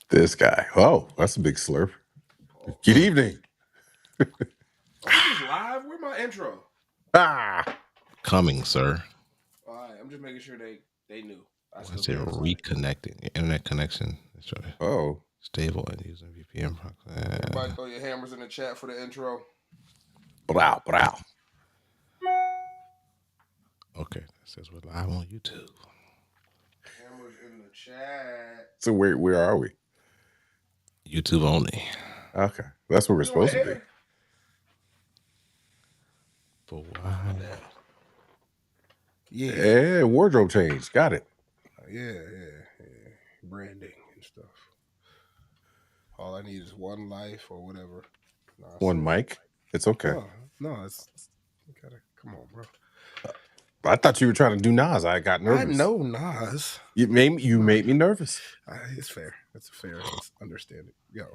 This guy. Oh, that's a big slurp. Good evening. Oh, this is live. Where my intro? Coming, sir. All right, I'm just making sure they knew. I said reconnecting your internet connection. Oh, Stable and using VPN proxy. Everybody throw your hammers in the chat for the intro. brow. Okay, that says we're live on YouTube. Hammers in the chat. So where are we? YouTube only. Okay, that's where we're supposed to be. For why? Yeah, wardrobe change. Got it. Yeah. Branding and stuff. All I need is one life or whatever. One mic. It's okay. No, it's you gotta come on, bro. I thought you were trying to do Nas. I got nervous. I know Nas. You made me nervous. It's fair. It's fair. It's understanding. Yo,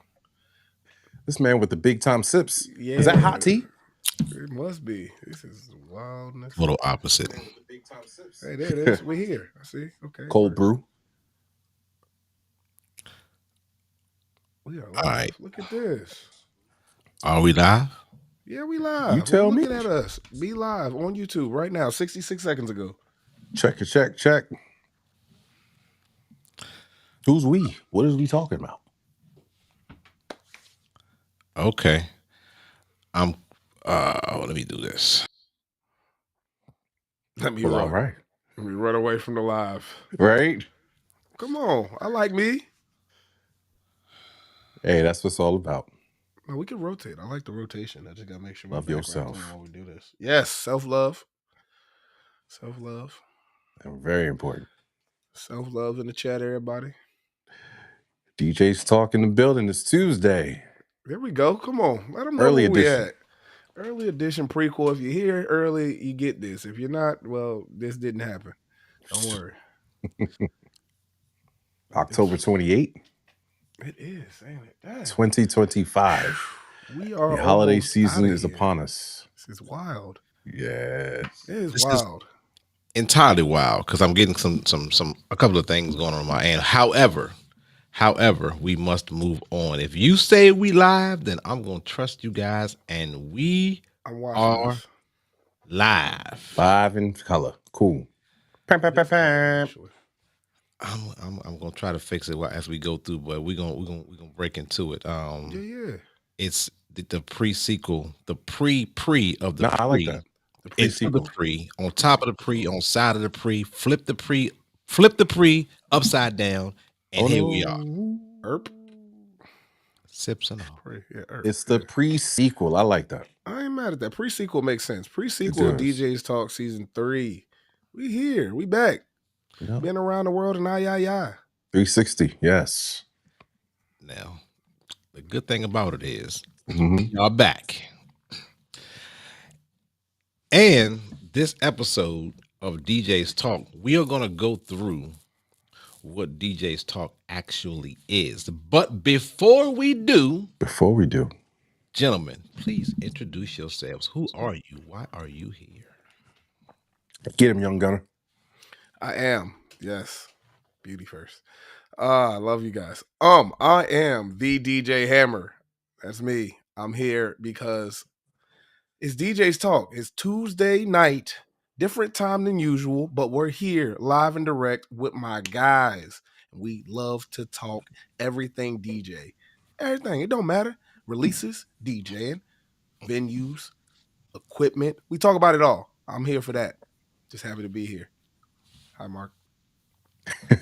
this man with the big time sips. Yeah. Is that hot tea? It must be. This is wildness. Little opposite. Hey, there it is. We're here. I see. Okay. Cold brew. We are live. All right. Look at this. Are we live? Yeah, we live. You tell me. Looking at us. Be live on YouTube right now. 66 seconds ago. Check. Who's we? What is we talking about? Okay. Let me do this. Let me all right. Let me run away from the live. Right? Come on. I like me. Hey, that's what it's all about. No, we can rotate. I like the rotation. I just gotta make sure love yourself while we do this. Yes, self-love. Self-love. Very important. Self-love in the chat, everybody. DJ's Talk in the building. It's Tuesday. There we go. Come on. Let them know early where edition. we at. Early edition prequel. If you're here early, you get this. If you're not, well, this didn't happen. Don't worry. October 28th. It is, ain't it? Dang. 2025. We are the holiday season is upon us. This is wild. Yes. It is wild. Entirely wild, because I'm getting a couple of things going on my end. However, we must move on. If you say we live, then I'm gonna trust you guys, and we are live. Live in color. Cool. Pam. I'm gonna try to fix it as we go through, but we're gonna break into it. Yeah. It's the pre-sequel, the pre of the pre. I like that. The pre-sequel. It's the pre, on top of the pre, on side of the pre, flip the pre upside down, and here we are. Erp. Sips and all. It's the pre-sequel. I like that. I ain't mad at that. Pre-sequel makes sense. Pre-sequel of DJ's Talk Season 3. We here. We back. Yep. Been around the world and 360, yes. Now, the good thing about it is y'all back. And this episode of DJ's Talk, we are going to go through what DJ's Talk actually is. But before we do, gentlemen, please introduce yourselves. Who are you? Why are you here? Get him, young gunner. I am. Yes. Beauty first. I love you guys. I am the DJ Hammer. That's me. I'm here because it's DJ's Talk. It's Tuesday night, different time than usual, but we're here live and direct with my guys. We love to talk everything DJ. Everything. It don't matter. Releases, DJing, venues, equipment. We talk about it all. I'm here for that. Just happy to be here. Hi, Mark.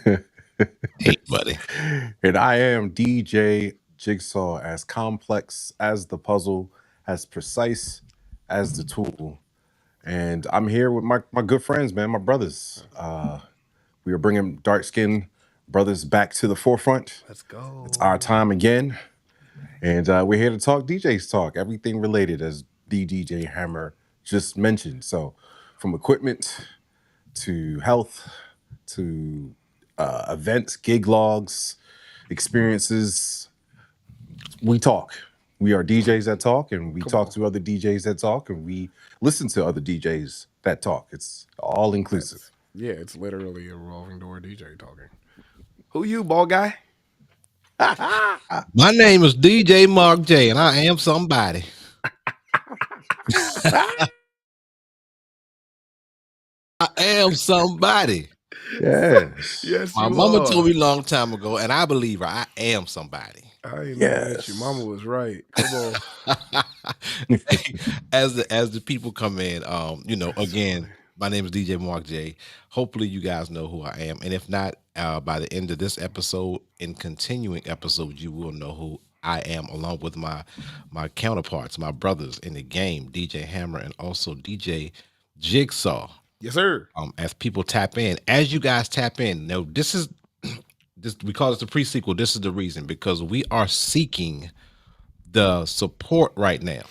Hey, buddy. And I am DJ Jigsaw, as complex as the puzzle, as precise as the tool. And I'm here with my good friends, man, my brothers. We are bringing dark-skinned brothers back to the forefront. Let's go. It's our time again. And we're here to talk DJ's Talk, everything related, as the DJ Hammer just mentioned. So from equipment to health to events, gig logs, experiences, we talk. We are DJs that talk, and we talk to other DJs that talk, and we listen to other DJs that talk. It's all inclusive. It's literally a revolving door DJ talking. Who you, ball guy? My name is DJ Mark J, and I am somebody. I am somebody. Yes. Yes, My you mama told are. me a long time ago, and I believe her. I am somebody. I ain't mad at you. Yes. Mama was right. Come on. As the people come in, That's again, funny. my name is DJ Mark J. Hopefully you guys know who I am. And if not, by the end of this episode and continuing episodes, you will know who I am, along with my counterparts, my brothers in the game, DJ Hammer and also DJ Jigsaw. Yes, sir. As people tap in, as you guys tap in, now this is this, we call it the pre-sequel. This is the reason, because we are seeking the support right now.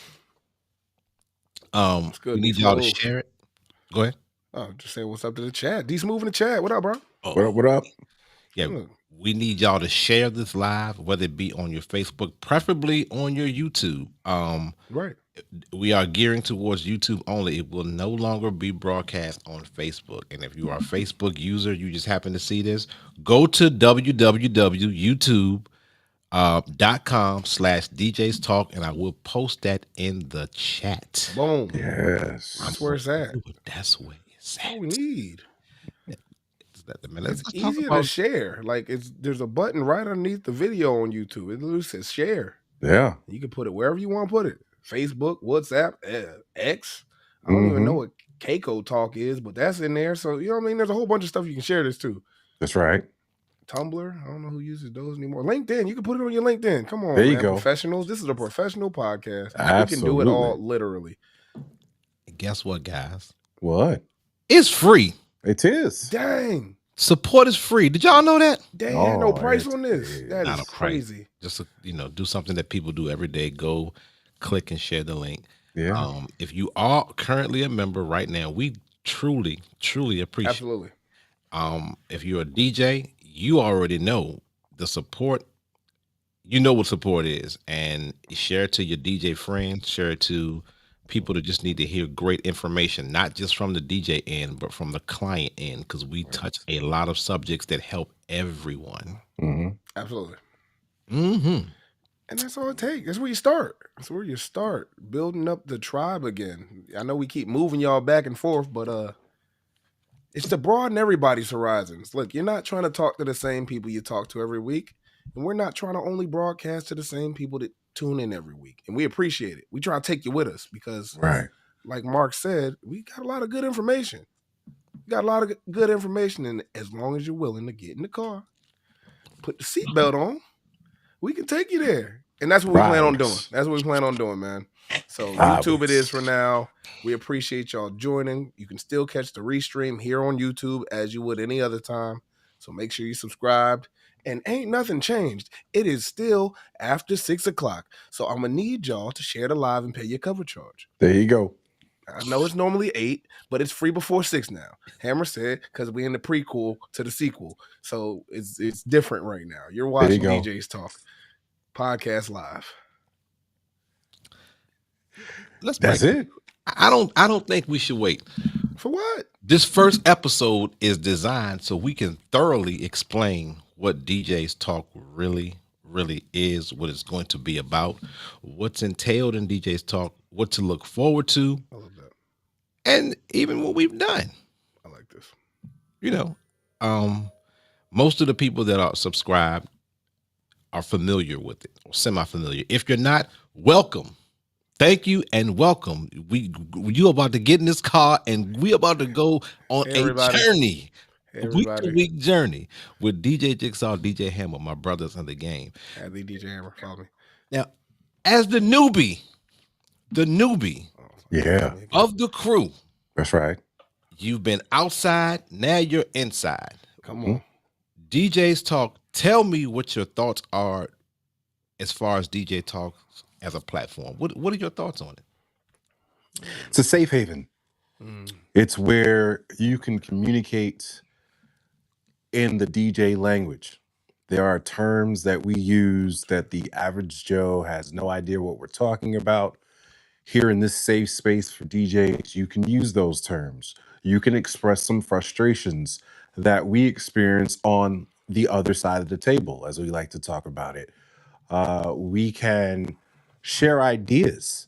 It's good. We need Need y'all to Smooth. share it. Go ahead. Oh, just saying what's up to the chat. D Smooth in the chat. What up, bro? What up? What up? Yeah, Look. we need y'all to share this live, whether it be on your Facebook, preferably on your YouTube. Right. We are gearing towards YouTube only. It will no longer be broadcast on Facebook. And if you are a Facebook user, you just happen to see this, go to www.youtube.com/DJs Talk, and I will post that in the chat. Boom. Yes. That's where it's at. That's where it's That's all at. we need. Let's It's talk easier about to share. Like there's a button right underneath the video on YouTube. It literally says share. Yeah. You can put it wherever you want to put it. Facebook, WhatsApp, X. I don't even know what Keiko Talk is, but that's in there. So you know what I mean? There's a whole bunch of stuff you can share this to. That's right. Tumblr. I don't know who uses those anymore. LinkedIn. You can put it on your LinkedIn. Come on, There you man. go. Professionals. This is a professional podcast. Absolutely. We can do it all literally. Guess what, guys? What? It's free. It is. Dang. Support is free. Did y'all know that? They had no Oh, price it on this. is. That Not is a price. crazy. Just do something that people do every day. Go click and share the link. Yeah. If you are currently a member right now, we truly appreciate. Absolutely. If you're a DJ, you already know the support. You know what support is, and share it to your DJ friends. Share it to people that just need to hear great information, not just from the DJ end, but from the client end, because we touch a lot of subjects that help everyone. Absolutely. Mm-hmm. And that's all it takes. That's where you start. That's where you start building up the tribe again. I know we keep moving y'all back and forth, but it's to broaden everybody's horizons. Look, you're not trying to talk to the same people you talk to every week, and we're not trying to only broadcast to the same people that tune in every week. And we appreciate it. We try to take you with us because, Right. like Mark said, we got a lot of good information. We got a lot of good information, and as long as you're willing to get in the car, put the seatbelt on, we can take you there. And that's what we plan on doing. That's what we plan on doing, man. So YouTube it is for now. We appreciate y'all joining. You can still catch the restream here on YouTube as you would any other time. So make sure you subscribed. And ain't nothing changed. It is still after 6 o'clock. So I'm going to need y'all to share the live and pay your cover charge. There you go. I know it's normally 8, but it's free before 6 now. Hammer said because we're in the prequel to the sequel. So it's different right now. You're watching DJs Talk podcast live. That's it. I don't think we should wait. For what? This first episode is designed so we can thoroughly explain what DJs Talk really is, what it's going to be about, what's entailed in DJs Talk, what to look forward to. I love that. And even what we've done. I like this. Most of the people that are subscribed are familiar with it or semi-familiar. If you're not, welcome. Thank you and welcome. You about to get in this car and we about to go on a journey. A week-to-week journey with DJ Jigsaw, DJ Hammer, my brothers in the game. Adley DJ Hammer, follow me. Now, as the newbie of the crew. That's right. You've been outside, now you're inside. Come on. DJs Talk, tell me what your thoughts are as far as DJ Talk as a platform. What are your thoughts on it? It's a safe haven. It's where you can communicate in the DJ language. There are terms that we use that the average Joe has no idea what we're talking about. Here in this safe space for DJs, you can use those terms. You can express some frustrations that we experience on the other side of the table, as we like to talk about it. We can share ideas,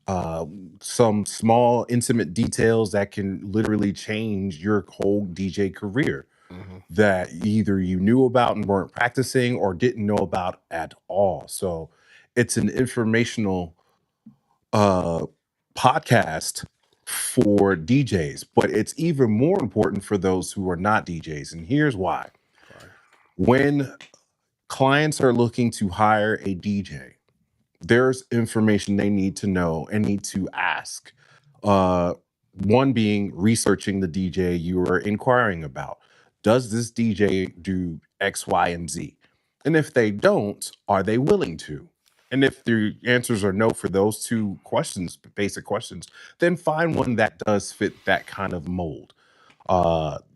uh, some small, intimate details that can literally change your whole DJ career Mhm. that either you knew about and weren't practicing or didn't know about at all. So it's an informational uh, podcast for DJs, but it's even more important for those who are not DJs. And here's why. Fire. When clients are looking to hire a DJ, there's information they need to know and need to ask. Uh, One being researching the DJ you are inquiring about. Does this DJ do X, Y, and Z? And if they don't, are they willing to? And if the answers are no for those two questions, basic questions, then find one that does fit that kind of mold.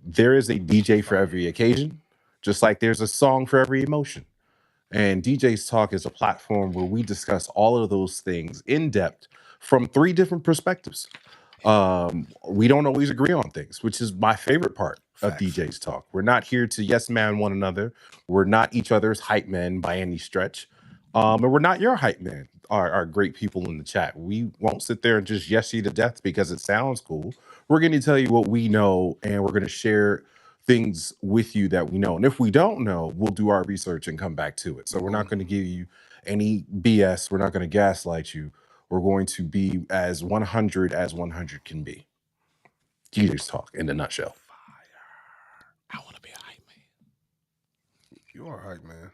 There is a DJ for Fire. every occasion, just like there's a song for every emotion. And DJ's Talk is a platform where we discuss all of those things in depth from three different perspectives. We don't always agree on things, which is my favorite part of Facts. DJ's Talk. We're not here to yes man one another. We're not each other's hype men by any stretch. And we're not your hype men, our great people in the chat. We won't sit there and just yes you to death because it sounds cool. We're going to tell you what we know, and we're going to share things with you that we know. And if we don't know, we'll do our research and come back to it. So we're not going to give you any BS. We're not going to gaslight you. We're going to be as 100 as 100 can be. DJ's Talk in a nutshell. I want to be a hype man. You are hype, man.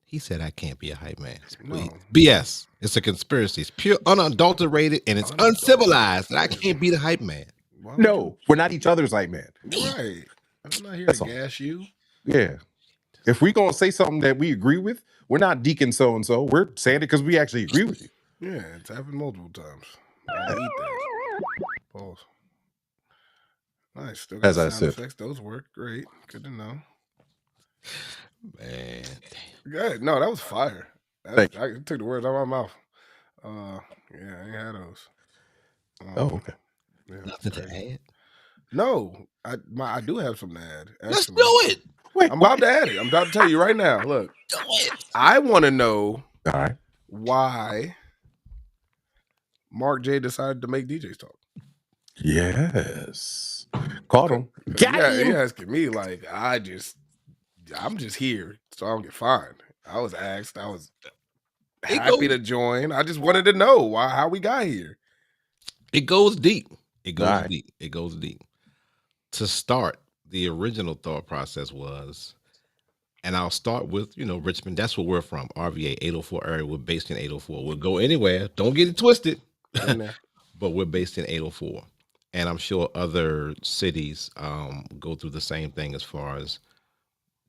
He said I can't be a hype man. No. BS. It's a conspiracy. It's pure, unadulterated, and it's uncivilized. And I can't be the hype man. Why would No, we're not each other's hype man. you? Right. I'm not here That's to all. gas you. Yeah. If we gonna say something that we agree with, we're not deacon so and so. We're saying it because we actually agree with you. Yeah, it's happened multiple times. I eat that. Pause. Nice. Still got As I sound said. effects. Those work great. Good to know. Man, Good. No, that was fire. Thank you. I took the words out of my mouth. Yeah, I ain't had those. Oh, okay. Yeah, nothing crazy. to add. No, I do have something to add. Let's Actually. do it. Wait, I'm about to add it. I'm about to tell you right now. Look, Do it. I want to know all right. why Mark J decided to make DJs Talk. Yes. Caught him. Yeah, he asking me like I'm just here, so I don't get fined. I was asked. I was happy to join. I just wanted to know how we got here. It goes deep. It goes Right. deep. It goes deep. To start, the original thought process was, and I'll start with, Richmond. That's where we're from. RVA 804 area. We're based in 804. We'll go anywhere. Don't get it twisted. In there. But we're based in 804. And I'm sure other cities go through the same thing as far as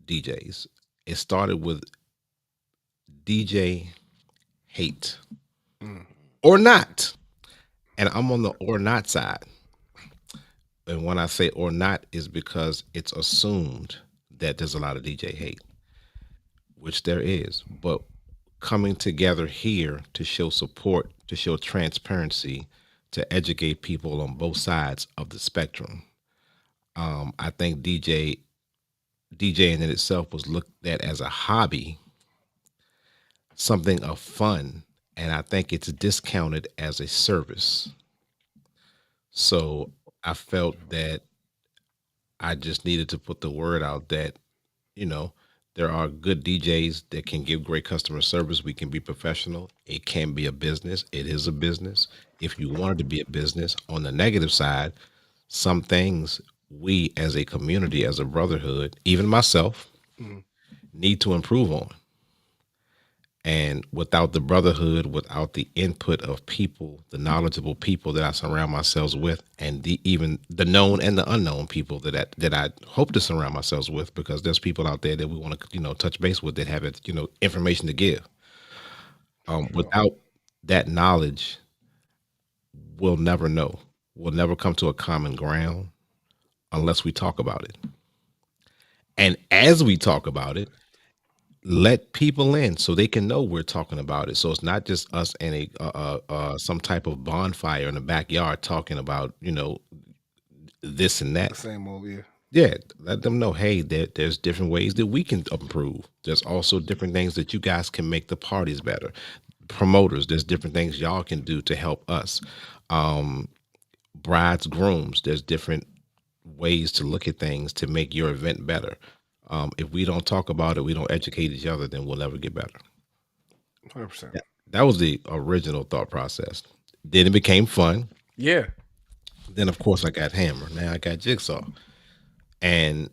DJs. It started with DJ hate or not. And I'm on the or not side. And when I say or not is because it's assumed that there's a lot of DJ hate, which there is. But coming together here to show support, to show transparency, to educate people on both sides of the spectrum. I think DJing in itself was looked at as a hobby, something of fun, and I think it's discounted as a service. So I felt that I just needed to put the word out that, there are good DJs that can give great customer service. We can be professional. It can be a business. It is a business. If you want it to be a business, on the negative side, some things we as a community, as a brotherhood, even myself, need to improve on. And without the brotherhood, without the input of people, the knowledgeable people that I surround myself with, and even the known and the unknown people that I hope to surround myself with, because there's people out there that we want to touch base with that have information to give. Without that knowledge, we'll never know. We'll never come to a common ground unless we talk about it. And as we talk about it, let people in so they can know we're talking about it. So it's not just us and some type of bonfire in the backyard talking about this and The that. same old, yeah. Yeah, let them know, hey, there's different ways that we can improve. There's also different things that you guys can make the parties better. Promoters, there's different things y'all can do to help us. Um, Brides, grooms, there's different ways to look at things to make your event better. If we don't talk about it, we don't educate each other, then we'll never get better. 100%. That was the original thought process. Then it became fun. Yeah. Then, of course, I got Hammer. Now I got Jigsaw and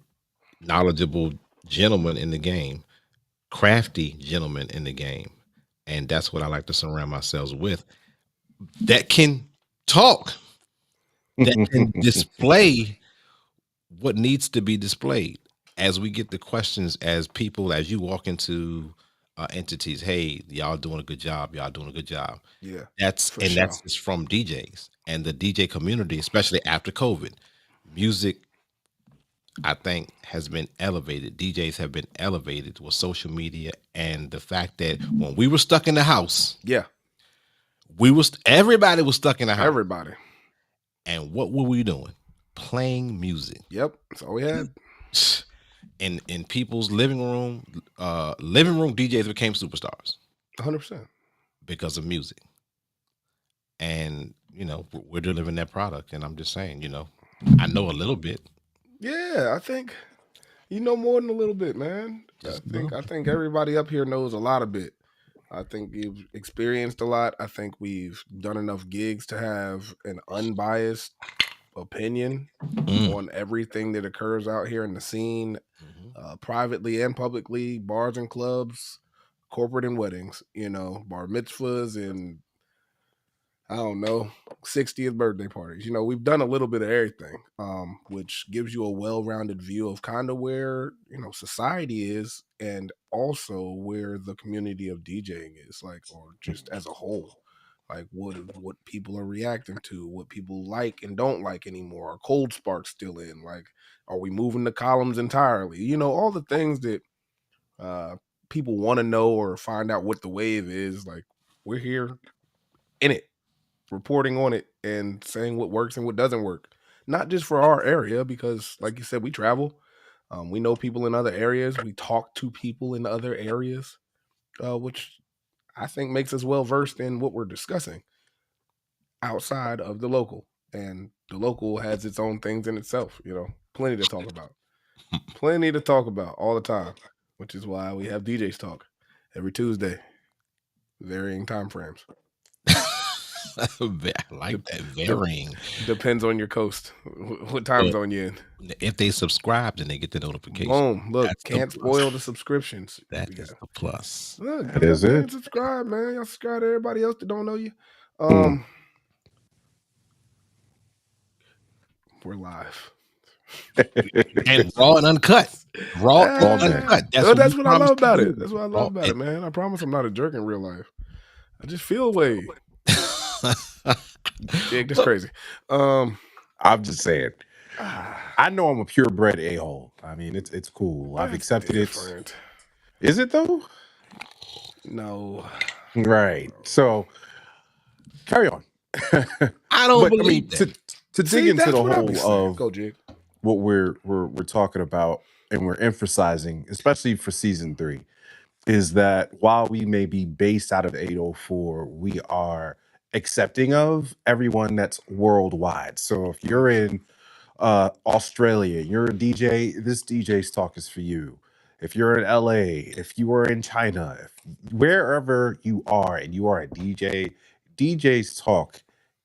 knowledgeable gentlemen in the game, crafty gentlemen in the game. And that's what I like to surround myself with that can talk, that can display what needs to be displayed. As we get the questions, as people, as you walk into entities, hey, y'all doing a good job. Y'all doing a good job. Yeah. That's For and sure. that's just from DJs and the DJ community, especially after COVID. Music, I think, has been elevated. DJs have been elevated with social media and the fact that when we were stuck in the house, Yeah. everybody was stuck in the house. Everybody. And what were we doing? Playing music. Yep. That's all we had. In people's living room DJs became superstars 100%. because of music. And we're delivering that product. And I'm just saying, I know a little bit. Yeah, I think you know more than a little bit, man. I think everybody up here knows a lot of bit. I think you've experienced a lot. I think we've done enough gigs to have an unbiased opinion on everything that occurs out here in the scene, privately and publicly, bars and clubs, corporate and weddings, bar mitzvahs and I don't know, 60th birthday parties. We've done a little bit of everything, which gives you a well-rounded view of kind of where, society is and also where the community of DJing is, like, or just as a whole. Like what people are reacting to, what people like and don't like anymore. Are cold sparks still in? Like, are we moving the columns entirely? All the things that people want to know or find out what the wave is. Like, we're here in it, reporting on it and saying what works and what doesn't work. Not just for our area, because like you said, we travel. We know people in other areas. We talk to people in other areas, which I think makes us well versed in what we're discussing outside of the local. And the local has its own things in itself, plenty to talk about. Plenty to talk about all the time, which is why we have DJs talk every Tuesday, varying time frames. I like that. Varying. Depends on your coast. What time zone you in? If they subscribe, then they get the notification. Boom. Look, That's can't spoil the subscriptions. That is the plus. Look, That is it. Subscribe, man. Y'all subscribe to everybody else that don't know you. We're live. And raw and uncut. Raw and uncut. That's what I love about it. That's what I love about it, man. I promise I'm not a jerk in real life. I just feel a way. Jake, that's crazy. I'm just saying. I know I'm a purebred a-hole. I mean, it's cool. I've accepted it. Is it though? No. Right. So carry on. I don't believe that. To dig into the whole of Go, Jake. What we're talking about and we're emphasizing, especially for season 3, is that while we may be based out of 804, we are accepting of everyone that's worldwide. So if you're in Australia, you're a DJ, this DJ's talk is for you. If you're in LA, if you are in China, wherever you are and you are a DJ, DJ's talk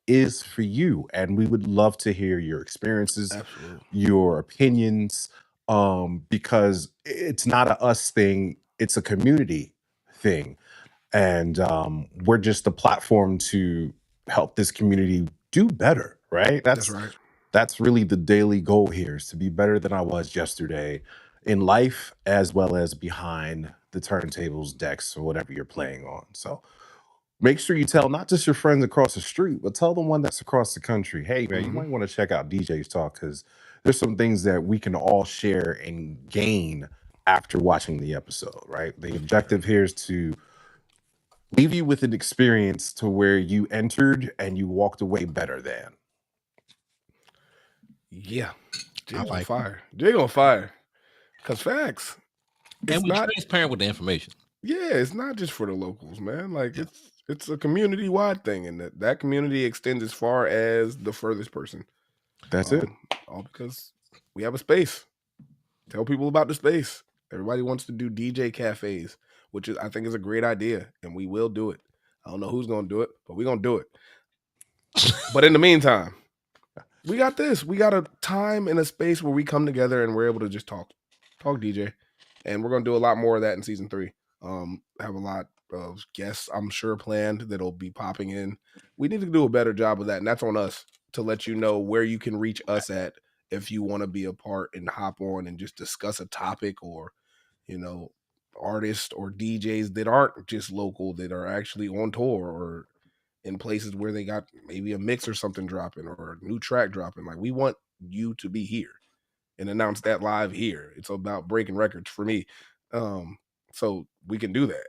is for you. And we would love to hear your experiences, Absolutely. your opinions, because it's not a us thing, it's a community thing. And we're just a platform to help this community do better, right? That's right. That's really the daily goal here, is to be better than I was yesterday in life, as well as behind the turntables, decks, or whatever you're playing on. So make sure you tell not just your friends across the street, but tell the one that's across the country, hey, man, you might want to check out DJ's Talk, because there's some things that we can all share and gain after watching the episode, right? The objective here is to leave you with an experience to where you entered and you walked away better than. Yeah. Jig on fire. Jig on fire. Cause facts. And we're transparent with the information. Yeah, it's not just for the locals, man. Like it's a community wide thing, and that community extends as far as the furthest person. That's it. All because we have a space. Tell people about the space. Everybody wants to do DJ cafes, which I think is a great idea, and we will do it. I don't know who's gonna do it, but we're gonna do it. But in the meantime, we got this. We got a time and a space where we come together and we're able to just talk DJ, and we're gonna do a lot more of that in season 3. Have a lot of guests, I'm sure, planned that'll be popping in. We need to do a better job of that, and that's on us to let you know where you can reach us at if you want to be a part and hop on and just discuss a topic, or artists or DJs that aren't just local, that are actually on tour or in places where they got maybe a mix or something dropping or a new track dropping. Like, we want you to be here and announce that live here. It's about breaking records for me. So we can do that.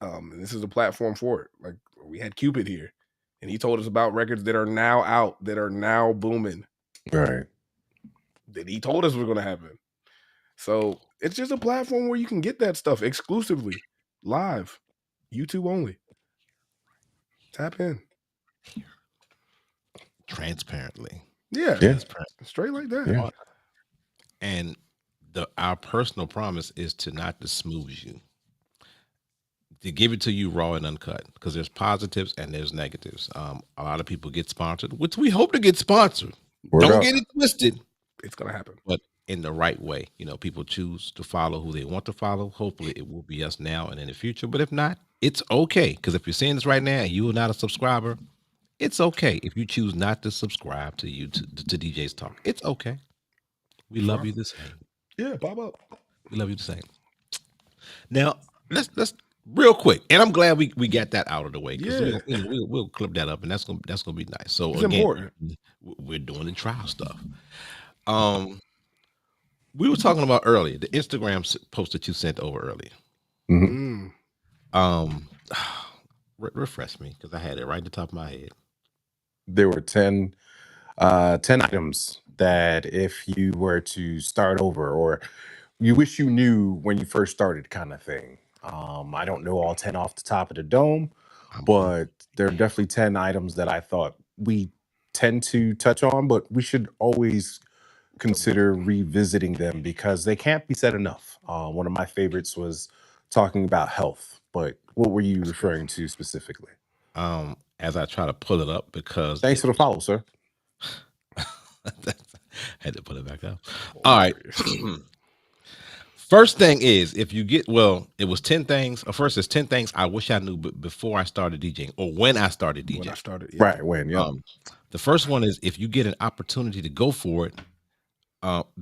And this is a platform for it. Like, we had Cupid here, and he told us about records that are now out, that are now booming. Right. That he told us was going to happen. So it's just a platform where you can get that stuff exclusively, live, YouTube only. Tap in. Transparently. Yeah. Transparent. Straight like that. Yeah. And our personal promise is to not to smooth you, to give it to you raw and uncut, because there's positives and there's negatives. A lot of people get sponsored, which we hope to get sponsored. Don't get it twisted. It's going to happen. But in the right way. People choose to follow who they want to follow. Hopefully it will be us now and in the future. But if not, it's okay. Because if you're seeing this right now and you are not a subscriber, it's okay if you choose not to subscribe to DJ's Talk. It's okay. We love you the same. Yeah, pop up. We love you the same. Now, let's real quick, and I'm glad we got that out of the way, because we'll clip that up, and that's gonna be nice. So it's again, important. We're doing the trial stuff. We were talking about earlier the Instagram post that you sent over earlier. Mm-hmm. Refresh me, because I had it right at the top of my head. There were 10 items that if you were to start over, or you wish you knew when you first started, kind of thing. I don't know all 10 off the top of the dome, but there are definitely 10 items that I thought we tend to touch on, but we should always consider revisiting them because they can't be said enough. One of my favorites was talking about health, but what were you referring to specifically? As I try to pull it up, because thanks for the follow, sir. Had to put it back up. All right. First thing is, if you get, it was 10 things. First, it's 10 things I wish I knew before I started DJing, or when I started DJing. When I started, right? When, yeah. The first one is, if you get an opportunity to go for it,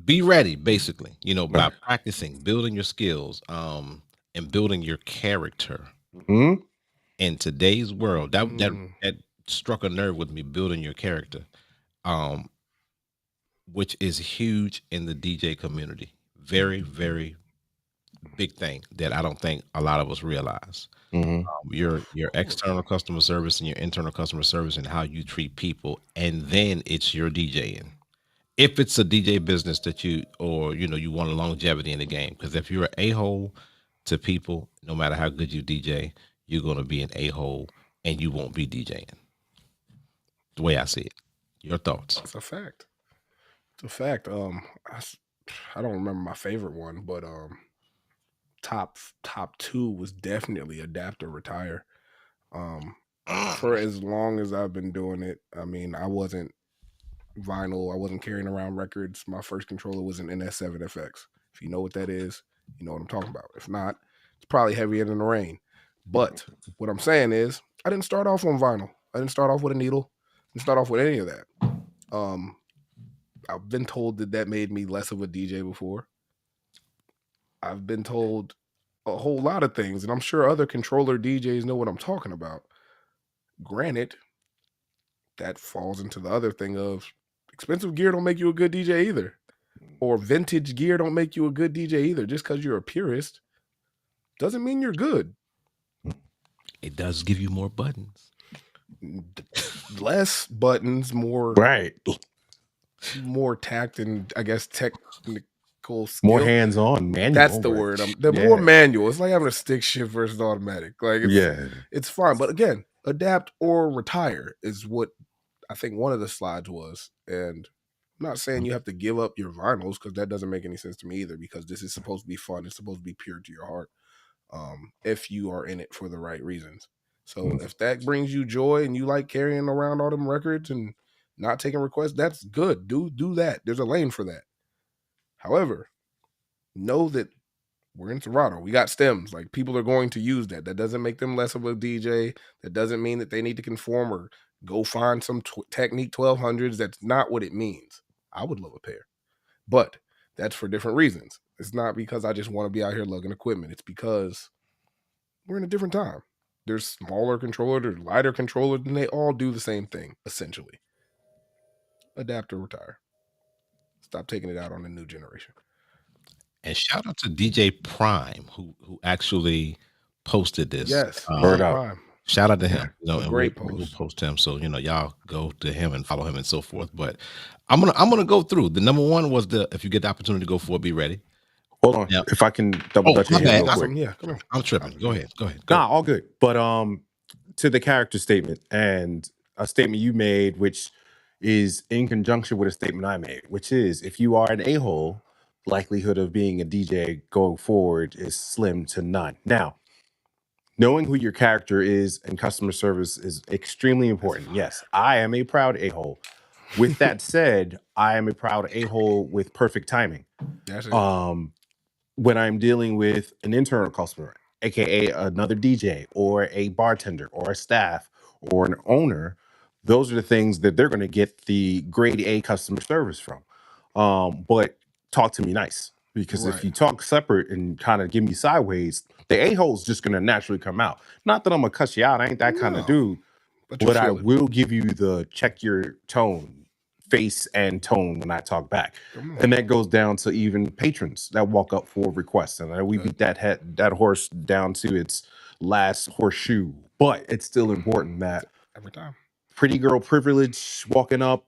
be ready. Basically, by practicing, building your skills, and building your character. Mm-hmm. In today's world, that struck a nerve with me. Building your character, which is huge in the DJ community. Very, very big thing that I don't think a lot of us realize. Mm-hmm. Your external customer service and your internal customer service, and how you treat people, and then it's your DJing. If it's a DJ business that you want a longevity in the game, because if you're an a-hole to people, no matter how good you DJ, you're going to be an a-hole and you won't be DJing. The way I see it. Your thoughts? It's a fact. It's a fact. I don't remember my favorite one, but top 2 was definitely adapt or retire. For as long as I've been doing it, I mean, I wasn't vinyl. I wasn't carrying around records. My first controller was an NS7FX. If you know what that is, you know what I'm talking about. If not, it's probably heavier than the rain. But what I'm saying is, I didn't start off on vinyl. I didn't start off with a needle. I didn't start off with any of that. I've been told that made me less of a DJ before. I've been told a whole lot of things, and I'm sure other controller DJs know what I'm talking about. Granted, that falls into the other thing of expensive gear don't make you a good DJ either. Or vintage gear don't make you a good DJ either. Just because you're a purist doesn't mean you're good. It does give you more buttons. Less buttons, more. Right. more tact and I guess technical skill. More hands-on, manual. That's the word. They're more manual. It's like having a stick shift versus automatic. Like it's fine. But again, adapt or retire is what I think one of the slides was. And I'm not saying you have to give up your vinyls, because that doesn't make any sense to me either, because this is supposed to be fun. It's supposed to be pure to your heart, if you are in it for the right reasons. So if that brings you joy and you like carrying around all them records and not taking requests, that's good. Do that. There's a lane for that. However, know that we're in Toronto. We got stems. Like, people are going to use that. That doesn't make them less of a DJ. That doesn't mean that they need to conform or go find some Technique 1200s. That's not what it means. I would love a pair, but that's for different reasons. It's not because I just want to be out here lugging equipment. It's because we're in a different time. There's smaller controllers, there's lighter controllers, and they all do the same thing, essentially. Adapt or retire. Stop taking it out on the new generation. And shout out to DJ Prime who actually posted this. Yes, Word out. Prime. Shout out to him. A great post. We'll post him, so y'all go to him and follow him and so forth. But I'm gonna go through. The number one was if you get the opportunity to go for it, be ready. Hold on, if I can double touch you real quick. Yeah, come on. I'm tripping. Go ahead. Nah, all good. But to the character statement and a statement you made, which is in conjunction with a statement I made, which is, if you are an a-hole, likelihood of being a DJ going forward is slim to none. Now, knowing who your character is and customer service is extremely important. Yes, I am a proud a-hole. With that said, I am a proud a-hole with perfect timing. That's it. When I'm dealing with an internal customer, aka another DJ or a bartender or a staff or an owner, those are the things that they're going to get the grade A customer service from. But talk to me nice, because if you talk separate and kind of give me sideways, the a-hole is just going to naturally come out. Not that I'm going to cuss you out. I ain't that kind of dude. But I will give you the check your tone, face and tone when I talk back. And that goes down to even patrons that walk up for requests. And we beat that horse down to its last horseshoe. But it's still important that every time pretty girl privilege walking up,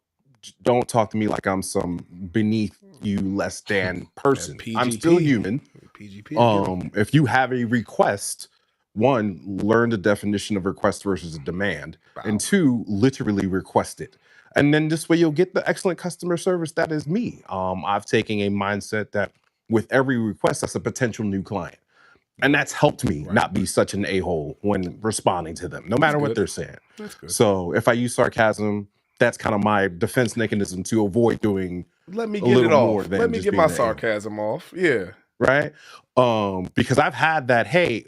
don't talk to me like I'm some beneath you, less than person. I'm still human. If you have a request, one, learn the definition of request versus a demand, and two, literally request it. And then this way you'll get the excellent customer service that is me. I've taken a mindset that with every request, that's a potential new client. And that's helped me not be such an a-hole when responding to them, no matter what they're saying. That's good. So if I use sarcasm, that's kind of my defense mechanism to avoid doing Let me get it off. Let me get my sarcasm off. Yeah. Right? Because I've had that, hey,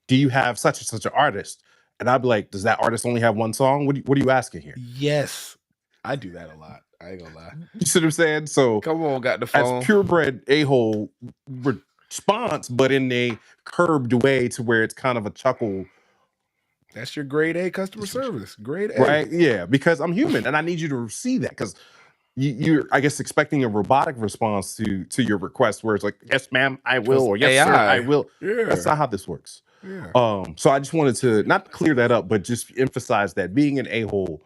do you have such and such an artist? And I'd be like, does that artist only have one song? What are you asking here? Yes. I do that a lot. I ain't gonna lie. You see what I'm saying? So come on, got the phone. As purebred a-hole response, but in a curbed way to where it's kind of a chuckle. That's your grade A customer service. Grade A. Right? Yeah, because I'm human and I need you to see that, because you're, I guess, expecting a robotic response to your request where it's like, yes, ma'am, I will, or yes, sir, I will. Yeah. That's not how this works. Yeah. So I just wanted to not clear that up, but just emphasize that being an a-hole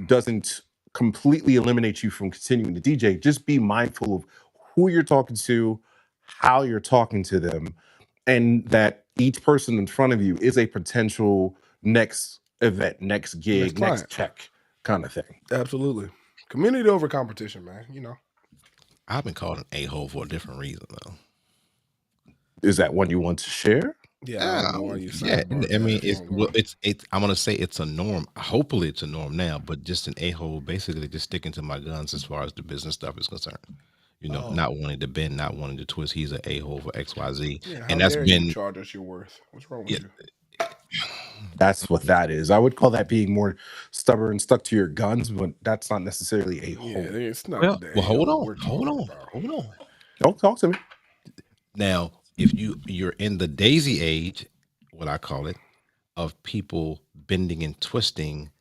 doesn't completely eliminate you from continuing to DJ. Just be mindful of who you're talking to, how you're talking to them, and that each person in front of you is a potential next event, next gig, next check kind of thing. Absolutely. Community over competition, man. You know. I've been called an a-hole for a different reason, though. Is that one you want to share? Yeah, I mean, I'm gonna say it's a norm. Hopefully, it's a norm now. But just an a-hole, basically, just sticking to my guns as far as the business stuff is concerned. You know, not wanting to bend, not wanting to twist. He's an a-hole for XYZ, and that's been you charge us your worth. What's wrong with you? That's what that is. I would call that being more stubborn, stuck to your guns, but that's not necessarily a hole. Yeah, it's not. Well, hold on. Don't talk to me. Now, if you're in the daisy age, what I call it, of people bending and twisting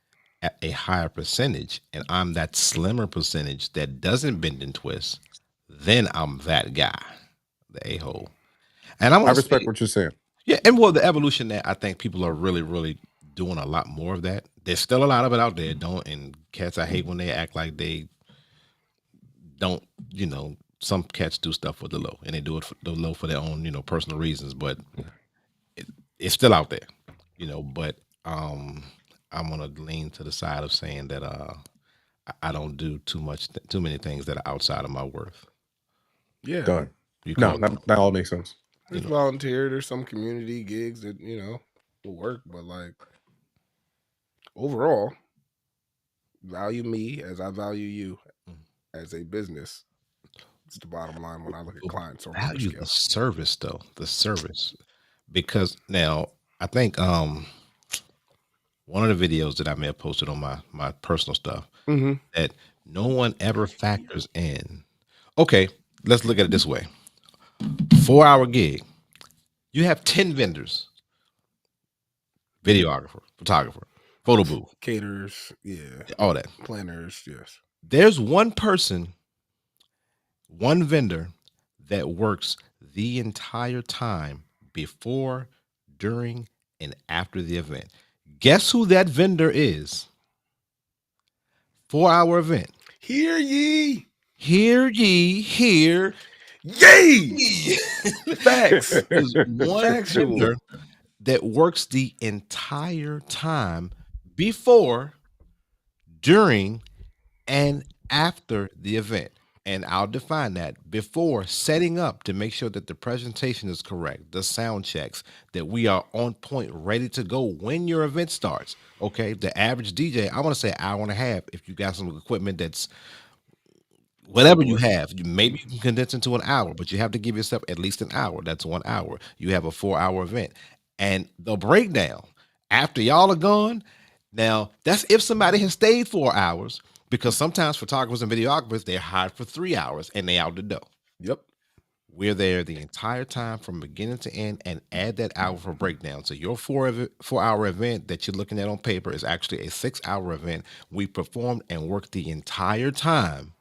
at a higher percentage, and I'm that slimmer percentage that doesn't bend and twist, then I'm that guy, the a-hole. And I respect what you're saying. Yeah, and well, the evolution that I think people are really, really doing a lot more of that. There's still a lot of it out there, and cats, I hate when they act like they don't, some cats do stuff for the low, and they do it for the low for their own, personal reasons, but it's still out there, but I'm gonna lean to the side of saying that I don't do too many things that are outside of my worth. Yeah. Done. Because that all makes sense. There's volunteer, there's some community gigs that, will work, but like overall, value me as I value you as a business. It's the bottom line when I look at clients on value scale. the service, though, because now I think one of the videos that I may have posted on my personal stuff that no one ever factors in. Okay, let's look at it this way: 4-hour gig, you have 10 vendors, videographer, photographer, photo booth, Caterers, all that, planners, yes. There's one person, one vendor that works the entire time before, during, and after the event. Guess who that vendor is? 4-hour event. Hear ye. Hear ye, hear ye. Facts. There's one vendor that works the entire time before, during, and after the event. And I'll define that: before, setting up to make sure that the presentation is correct, the sound checks, that we are on point, ready to go when your event starts. Okay, the average DJ, I want to say hour and a half if you got some equipment that's whatever you have. Maybe you can condense into an hour, but you have to give yourself at least an hour. That's 1 hour. You have a 4-hour event. And the breakdown, after y'all are gone, now that's if somebody has stayed 4 hours, because sometimes photographers and videographers, they're hired for 3 hours and they out the door. Yep. We're there the entire time from beginning to end, and add that hour for breakdown. So your 4-hour event that you're looking at on paper is actually a 6-hour event. We performed and worked the entire time.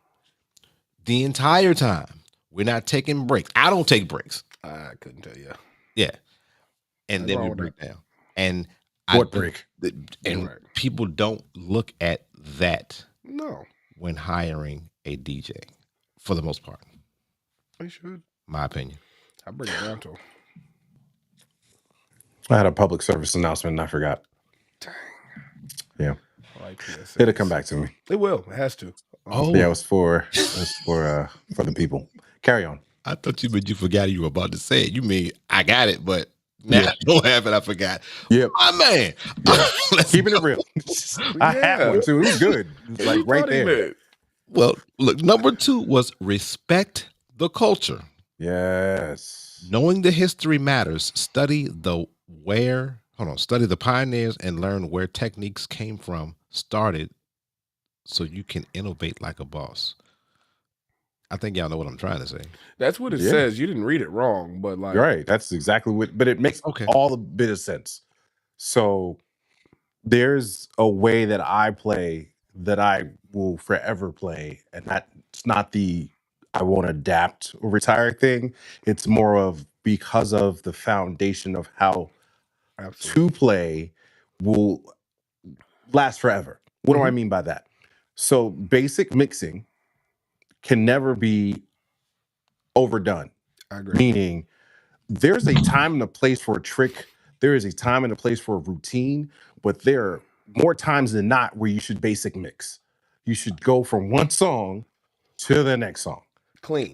The entire time. We're not taking breaks. I don't take breaks. I couldn't tell you. Yeah. And then we break down. And what break? And people don't look at that. No. When hiring a DJ, for the most part. They should. My opinion. I bring it down to. I had a public service announcement and I forgot. Dang. Yeah. Like it'll come back to me. It will. It has to. Yeah, it was for the people. Carry on. I thought you forgot you were about to say it. You mean I got it, but now I don't have it. I forgot. Yep. My man. Yeah. Keeping it real. I had one too. It was good. It was like right there. Well, look, number 2 was respect the culture. Yes. Knowing the history matters. Study the pioneers and learn where techniques came from, started, so you can innovate like a boss. I think y'all know what I'm trying to say. That's what it says. You didn't read it wrong, but like right. That's exactly what. But it makes all the bit of sense. So there's a way that I play that I will forever play, and that's not the I won't adapt or retire thing. It's more of because of the foundation of how to play will last forever. What do I mean by that? So basic mixing can never be overdone. I agree. Meaning there's a time and a place for a trick. There is a time and a place for a routine, but there are more times than not where you should basic mix. You should go from one song to the next song. Clean.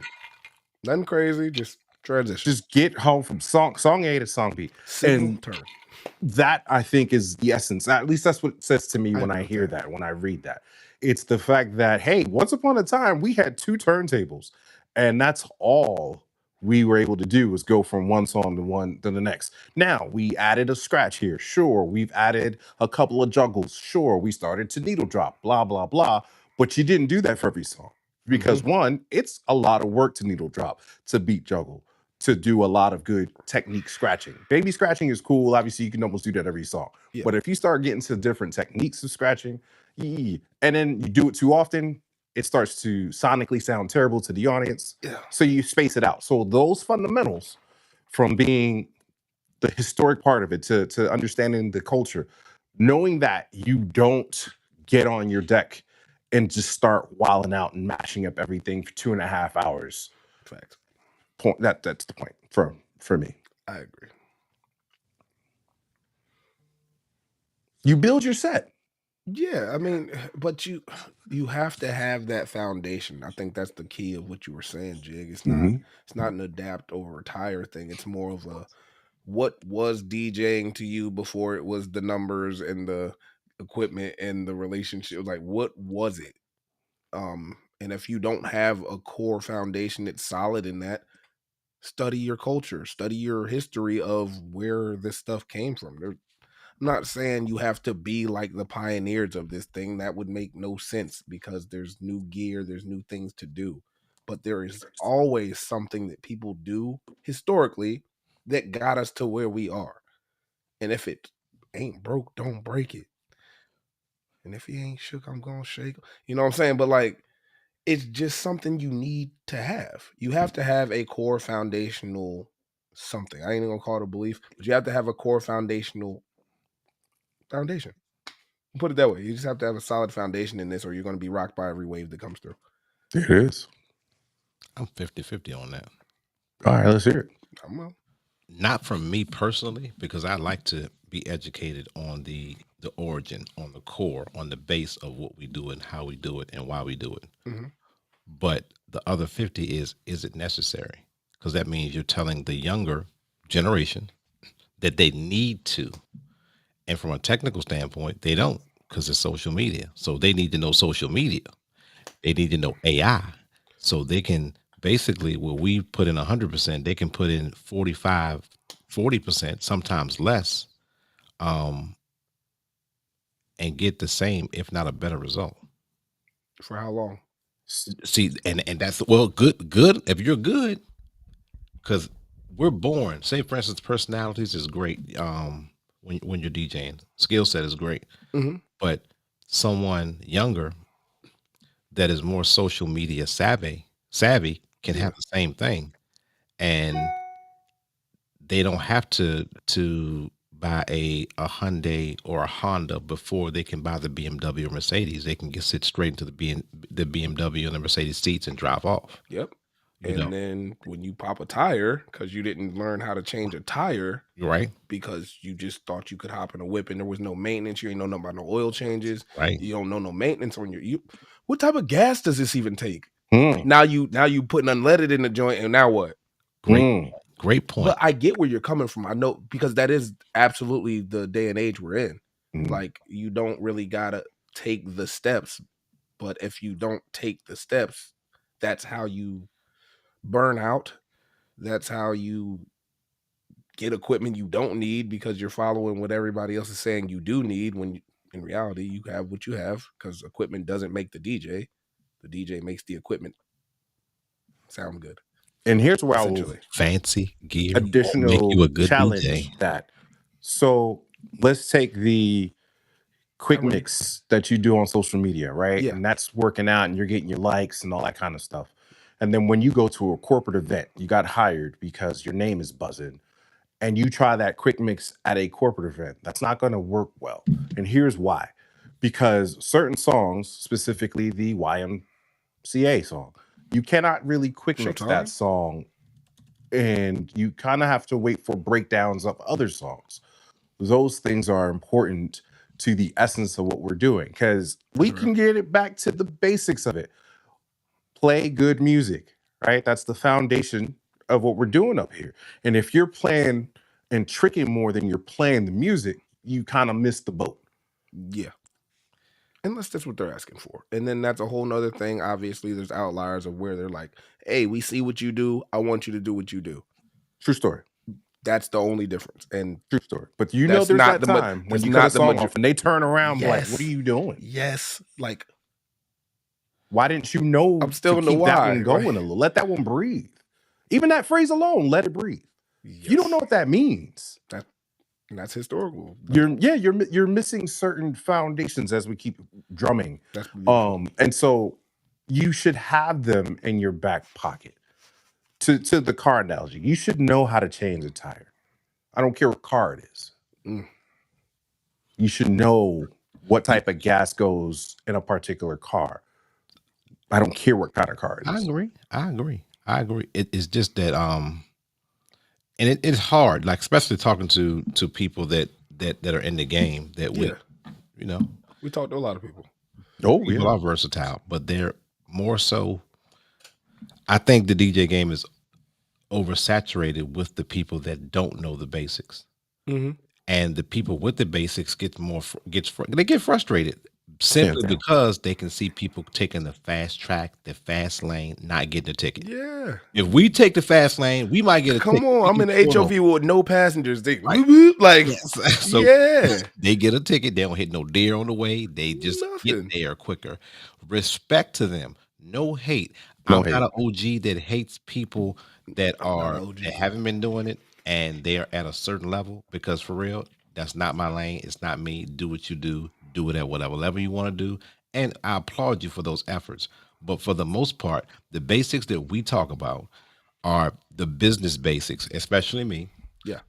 Nothing crazy, just transition. Just get home from song A to song B. Single turn. That I think is the essence. At least that's what it says to me when I hear that, when I read that. It's the fact that, hey, once upon a time, we had 2 turntables, and that's all we were able to do was go from one song to the next. Now, we added a scratch here. Sure, we've added a couple of juggles. Sure, we started to needle drop, blah, blah, blah. But you didn't do that for every song. Because one, it's a lot of work to needle drop, to beat juggle, to do a lot of good technique scratching. Baby scratching is cool. Obviously, you can almost do that every song. Yeah. But if you start getting to different techniques of scratching, and then you do it too often, it starts to sonically sound terrible to the audience. Yeah. So you space it out. So those fundamentals, from being the historic part of it to understanding the culture, knowing that you don't get on your deck and just start wilding out and mashing up everything for 2.5 hours. Facts. That's the point for me. I agree. You build your set. Yeah, I mean, but you have to have that foundation. I think that's the key of what you were saying, Jig. It's not an adapt or retire thing. It's more of a what was DJing to you before it was the numbers and the equipment and the relationship. Like, what was it? And if you don't have a core foundation that's solid in that, study your culture, study your history of where this stuff came from. I'm not saying you have to be like the pioneers of this thing. That would make no sense because there's new gear, there's new things to do. But there is always something that people do historically that got us to where we are. And if it ain't broke, don't break it. And if he ain't shook, I'm gonna shake. You know what I'm saying? But like, it's just something you need to have. You have to have a core foundational something. I ain't even gonna call it a belief, but you have to have a core foundation. Put it that way. You just have to have a solid foundation in this, or you're going to be rocked by every wave that comes through. It is. I'm 50-50 on that. All right, let's hear it. Not from me personally, because I like to be educated on the origin, on the core, on the base of what we do and how we do it and why we do it. Mm-hmm. But the other 50 is it necessary? Because that means you're telling the younger generation that they need to. And from a technical standpoint, they don't, because it's social media. So they need to know social media. They need to know AI. So they can basically, where we put in 100%, they can put in 45, 40%, sometimes less, and get the same, if not a better result. For how long? See, and that's, well, good. If you're good, because we're born, say for instance, personalities is great. When you're DJing, skill set is great. Mm-hmm. But someone younger that is more social media savvy can have the same thing, and they don't have to buy a Hyundai or a Honda before they can buy the BMW or Mercedes. They can sit straight into the BMW and the Mercedes seats and drive off. Yep. Then when you pop a tire because you didn't learn how to change a tire, right? Because you just thought you could hop in a whip and there was no maintenance. You ain't know nothing about no oil changes. Right. You don't know no maintenance on your. What type of gas does this even take? Now you putting unleaded in the joint, and now what? Great point. But I get where you're coming from. I know, because that is absolutely the day and age we're in. Like, you don't really gotta take the steps, but if you don't take the steps, that's how you burn out. That's how you get equipment you don't need because you're following what everybody else is saying you do need, when in reality you have what you have, because equipment doesn't make the DJ. The DJ makes the equipment sound good. And here's where I will fancy gear additional make you a good challenge DJ. That. So let's take the quick mix that you do on social media, right? Yeah. And that's working out and you're getting your likes and all that kind of stuff. And then when you go to a corporate event, you got hired because your name is buzzing, and you try that quick mix at a corporate event, that's not going to work well. And here's why. Because certain songs, specifically the YMCA song, you cannot really quick mix that song, and you kind of have to wait for breakdowns of other songs. Those things are important to the essence of what we're doing, because we can get it back to the basics of it. Play good music, right? That's the foundation of what we're doing up here. And if you're playing and tricking more than you're playing the music, you kind of miss the boat. Yeah. Unless that's what they're asking for. And then that's a whole nother thing. Obviously, there's outliers of where they're like, hey, we see what you do. I want you to do what you do. True story. That's the only difference. And true story. But you know, there's that time when you cut a song off and they turn around like, what are you doing? Yes. Like, why didn't you know I'm still to keep that one going a little? Let that one breathe. Even that phrase alone, let it breathe. Yes. You don't know what that means. That's historical. You're missing certain foundations as we keep drumming. That's beautiful. And so you should have them in your back pocket. To the car analogy, you should know how to change a tire. I don't care what car it is. You should know what type of gas goes in a particular car. I don't care what kind of car it is. I agree. It's just that and it's hard, like especially talking to people that are in the game that we, you know, we talk to a lot of people. People are versatile, but they're more so. I think the DJ game is oversaturated with the people that don't know the basics, and the people with the basics get frustrated simply because they can see people taking the fast track, the fast lane, not getting a ticket. Yeah. If we take the fast lane, we might get a ticket. Come on, I'm in the HOV with no passengers. They like so yeah. They get a ticket. They don't hit no deer on the way. They just get there quicker. Respect to them. No hate. I'm not an OG that hates people that haven't been doing it and they're at a certain level, because for real, that's not my lane. It's not me. Do what you do. Do it at whatever level you want to do. And I applaud you for those efforts. But for the most part, the basics that we talk about are the business basics, especially me. Yeah.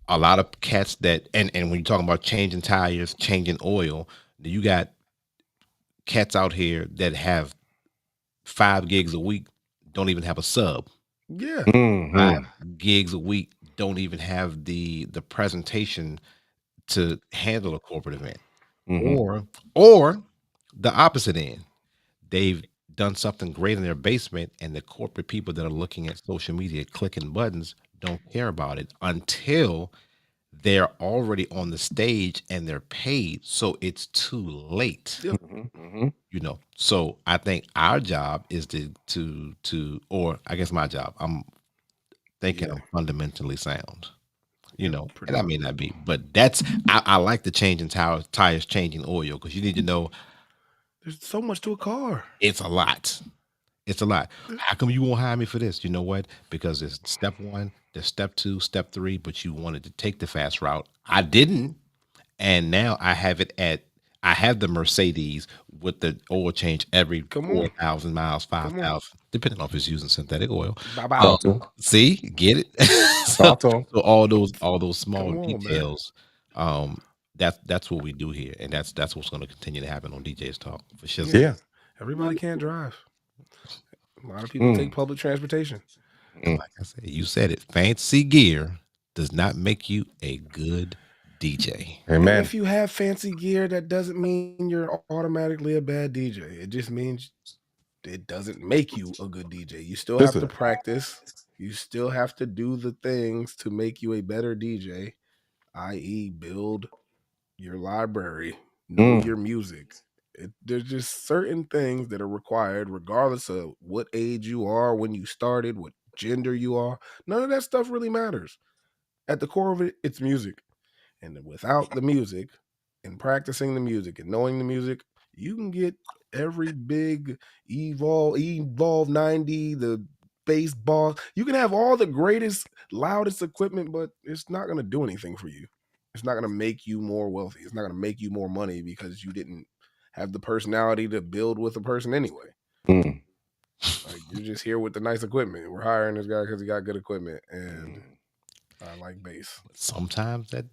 A lot of cats that, and when you're talking about changing tires, changing oil, you got cats out here that have 5 gigs a week, don't even have a sub. Yeah. 5 gigs a week, don't even have the presentation to handle a corporate event. Or the opposite end. They've done something great in their basement, and the corporate people that are looking at social media clicking buttons don't care about it until they're already on the stage and they're paid, so it's too late. So I think our job is to or I guess my job, I'm thinking I'm fundamentally sound, and I may not be, but that's I like the changing tires, changing oil, because you need to know there's so much to a car. It's a lot. How come you won't hire me for this? You know what? Because there's step 1, there's step 2, step 3, but you wanted to take the fast route. I didn't. And now I have the Mercedes with the oil change every 4,000 miles, 5,000, depending on if it's using synthetic oil. See, get it? so all those small details, that's what we do here, and that's what's going to continue to happen on DJ's Talk for sure. Yeah. Everybody can't drive. A lot of people take public transportation. Like I said, you said it. Fancy gear does not make you a good DJ. And if you have fancy gear, that doesn't mean you're automatically a bad DJ. It just means it doesn't make you a good DJ. You still have to practice. You still have to do the things to make you a better DJ, i.e., build your library, know your music. There's just certain things that are required, regardless of what age you are, when you started, what gender you are. None of that stuff really matters. At the core of it, it's music. And without the music and practicing the music and knowing the music, you can get every big Evolve 90, the bass ball. You can have all the greatest, loudest equipment, but it's not going to do anything for you. It's not going to make you more wealthy. It's not going to make you more money because you didn't have the personality to build with a person anyway. Like, you're just here with the nice equipment. We're hiring this guy because he got good equipment, and I like bass. Sometimes that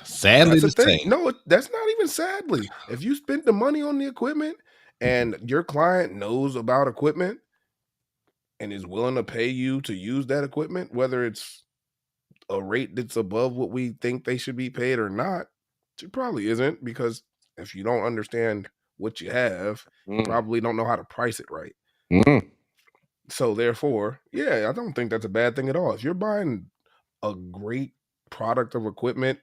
sadly that's the thing. No, that's not even sadly. If you spent the money on the equipment and your client knows about equipment and is willing to pay you to use that equipment, whether it's a rate that's above what we think they should be paid or not, it probably isn't, because if you don't understand what you have, you probably don't know how to price it right. So therefore, yeah, I don't think that's a bad thing at all. If you're buying a great product of equipment,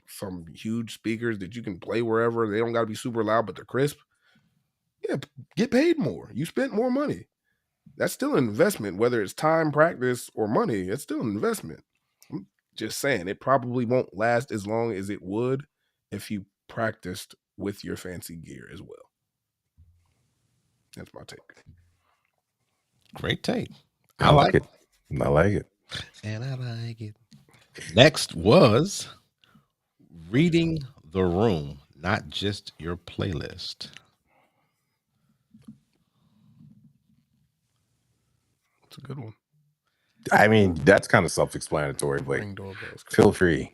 some huge speakers that you can play wherever, they don't got to be super loud, but they're crisp. Yeah, get paid more. You spent more money. That's still an investment, whether it's time, practice, or money. It's still an investment. I'm just saying, it probably won't last as long as it would if you practiced with your fancy gear as well. That's my take. Great take. I like it. I like it. And I like it. Next was reading the room, not just your playlist. It's a good one. I mean, that's kind of self-explanatory, but feel free.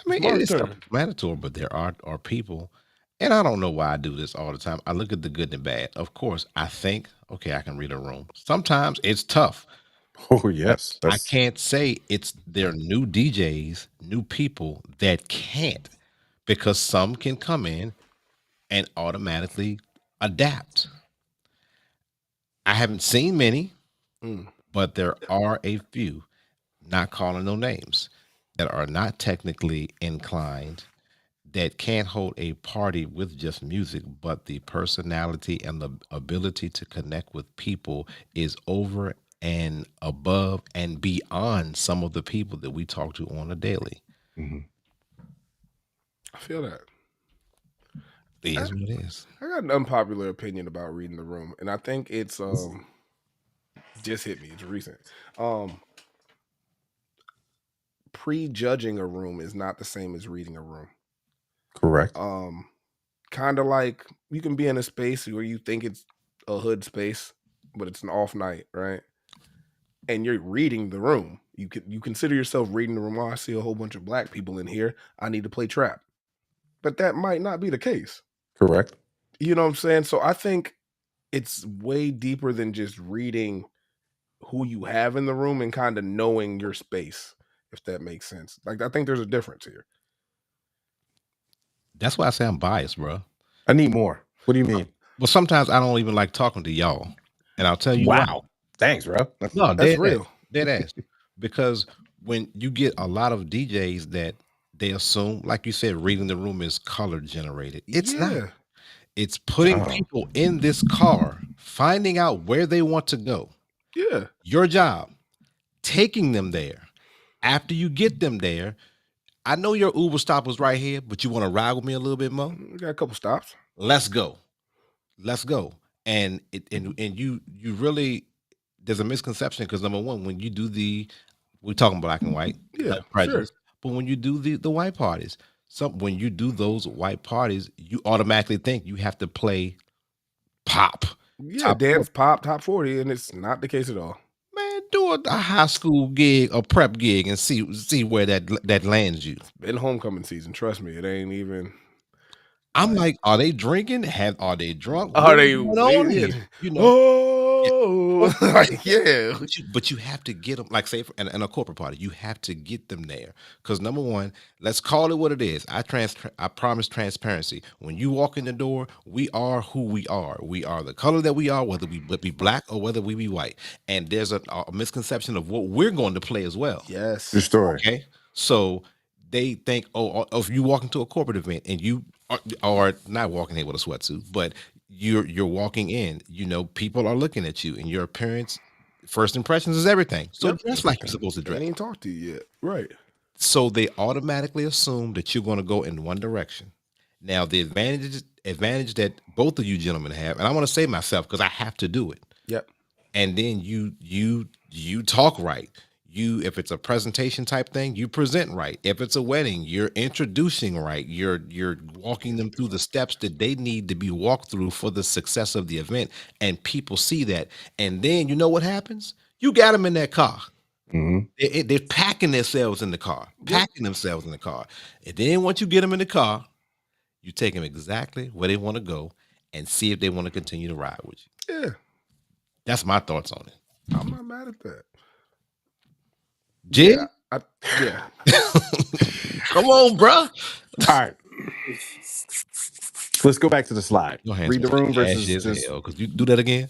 I mean, it Mark's is turn. self-explanatory, but there are people, and I don't know why I do this all the time. I look at the good and bad. Of course, I think, okay, I can read a room. Sometimes it's tough, Oh but yes, I that's can't say it's there new DJs, new people that can't, because some can come in and automatically adapt. I haven't seen many, Mm. but there are a few, not calling no names, that are not technically inclined, that can't hold a party with just music, but the personality and the ability to connect with people is over and above and beyond some of the people that we talk to on a daily. mhm. I feel that. It I, is what it is. I got an unpopular opinion about reading the room, and I think it's just hit me. It's recent. Prejudging a room is not the same as reading a room. Correct. Kind of like you can be in a space where you think it's a hood space, but it's an off night, right? And you're reading the room. You consider yourself reading the room. Oh, I see a whole bunch of black people in here. I need to play trap, but that might not be the case. Correct. You know what I'm saying? So I think it's way deeper than just reading who you have in the room and kind of knowing your space, if that makes sense. Like I think there's a difference here. That's why I say I'm biased, bro. I need more. What do you mean? Well, sometimes I don't even like talking to y'all, and I'll tell you why. Wow. Thanks, bro. No, That's dead ass, real. dead ass. Because when you get a lot of DJs that they assume, like you said, reading the room is color generated. It's not. Yeah. It's putting Oh. people in this car, finding out where they want to go. Yeah. Your job, taking them there. After you get them there, I know your Uber stop was right here, but you want to ride with me a little bit more? We got a couple stops. Let's go. Let's go. And you really, there's a misconception because number one, when you do we're talking black and white, Yeah, no prejudice, sure. but when you do the white parties, when you do those white parties, you automatically think you have to play pop. Yeah, Top dance pop top 40, and it's not the case at all. Man, do a high school gig, a prep gig, and see where that lands you. Been homecoming season, trust me. It ain't even. I'm like, are they drinking? Are they drunk? Are What's they? going on Yeah. here? You know. Oh, like, yeah. But you have to get them, like say, in a corporate party, you have to get them there. Because number one, let's call it what it is. I promise transparency. When you walk in the door, we are who we are. We are the color that we are, whether we be black or whether we be white. And there's a misconception of what we're going to play as well. Yes. Your story. Okay, so they think, if you walk into a corporate event and you are not walking in with a sweatsuit, but you're walking in, people are looking at you, and your appearance, first impressions is everything. So Yep. dress like you're supposed to They dress. ain't even talked to you yet. Right. So they automatically assume that you're going to go in one direction. Now, the advantage that both of you gentlemen have, and I want to say myself because I have to do it. Yep. And then you talk right. If it's a presentation type thing, you present right. If it's a wedding, you're introducing right. You're walking them through the steps that they need to be walked through for the success of the event, and people see that. And then you know what happens? You got them in that car. Mm-hmm. They're packing themselves in the car, and then once you get them in the car, you take them exactly where they want to go, and see if they want to continue to ride with you. Yeah. That's my thoughts on it. I'm not mad at that. Jig? Yeah. Come on, bro. All right. Let's go back to the slide. Your hands Read the room versus just because you do that again.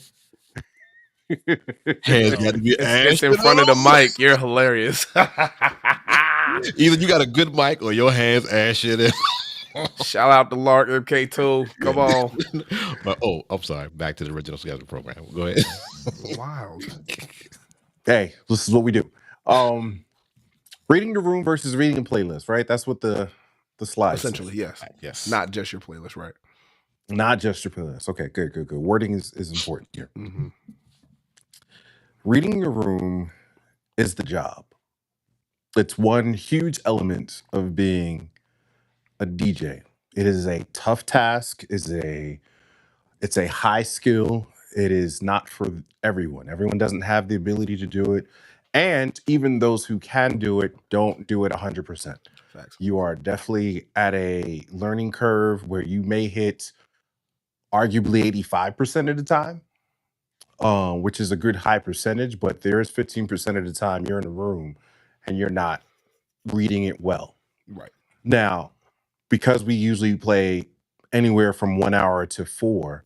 Hands got to be It's in front of the mic. You're hilarious. Either you got a good mic or your hands ass shit. Shout out to Lark MK2. Come on. But I'm sorry. Back to the original schedule program. Go ahead. Wild. Hey, this is what we do. Reading the room versus reading a playlist, right? That's what the slide Essentially, says. yes. Not just your playlist, right? Not just your playlist. Okay, good. Wording is important here. Mm-hmm. Reading your room is the job. It's one huge element of being a DJ. It is a tough task. It's a high skill. It is not for everyone. Everyone doesn't have the ability to do it. And even those who can do it don't do it 100%. Facts. You are definitely at a learning curve where you may hit arguably 85% of the time, which is a good high percentage, but there is 15% of the time you're in a room and you're not reading it well. Right. Now, because we usually play anywhere from 1 hour to 4,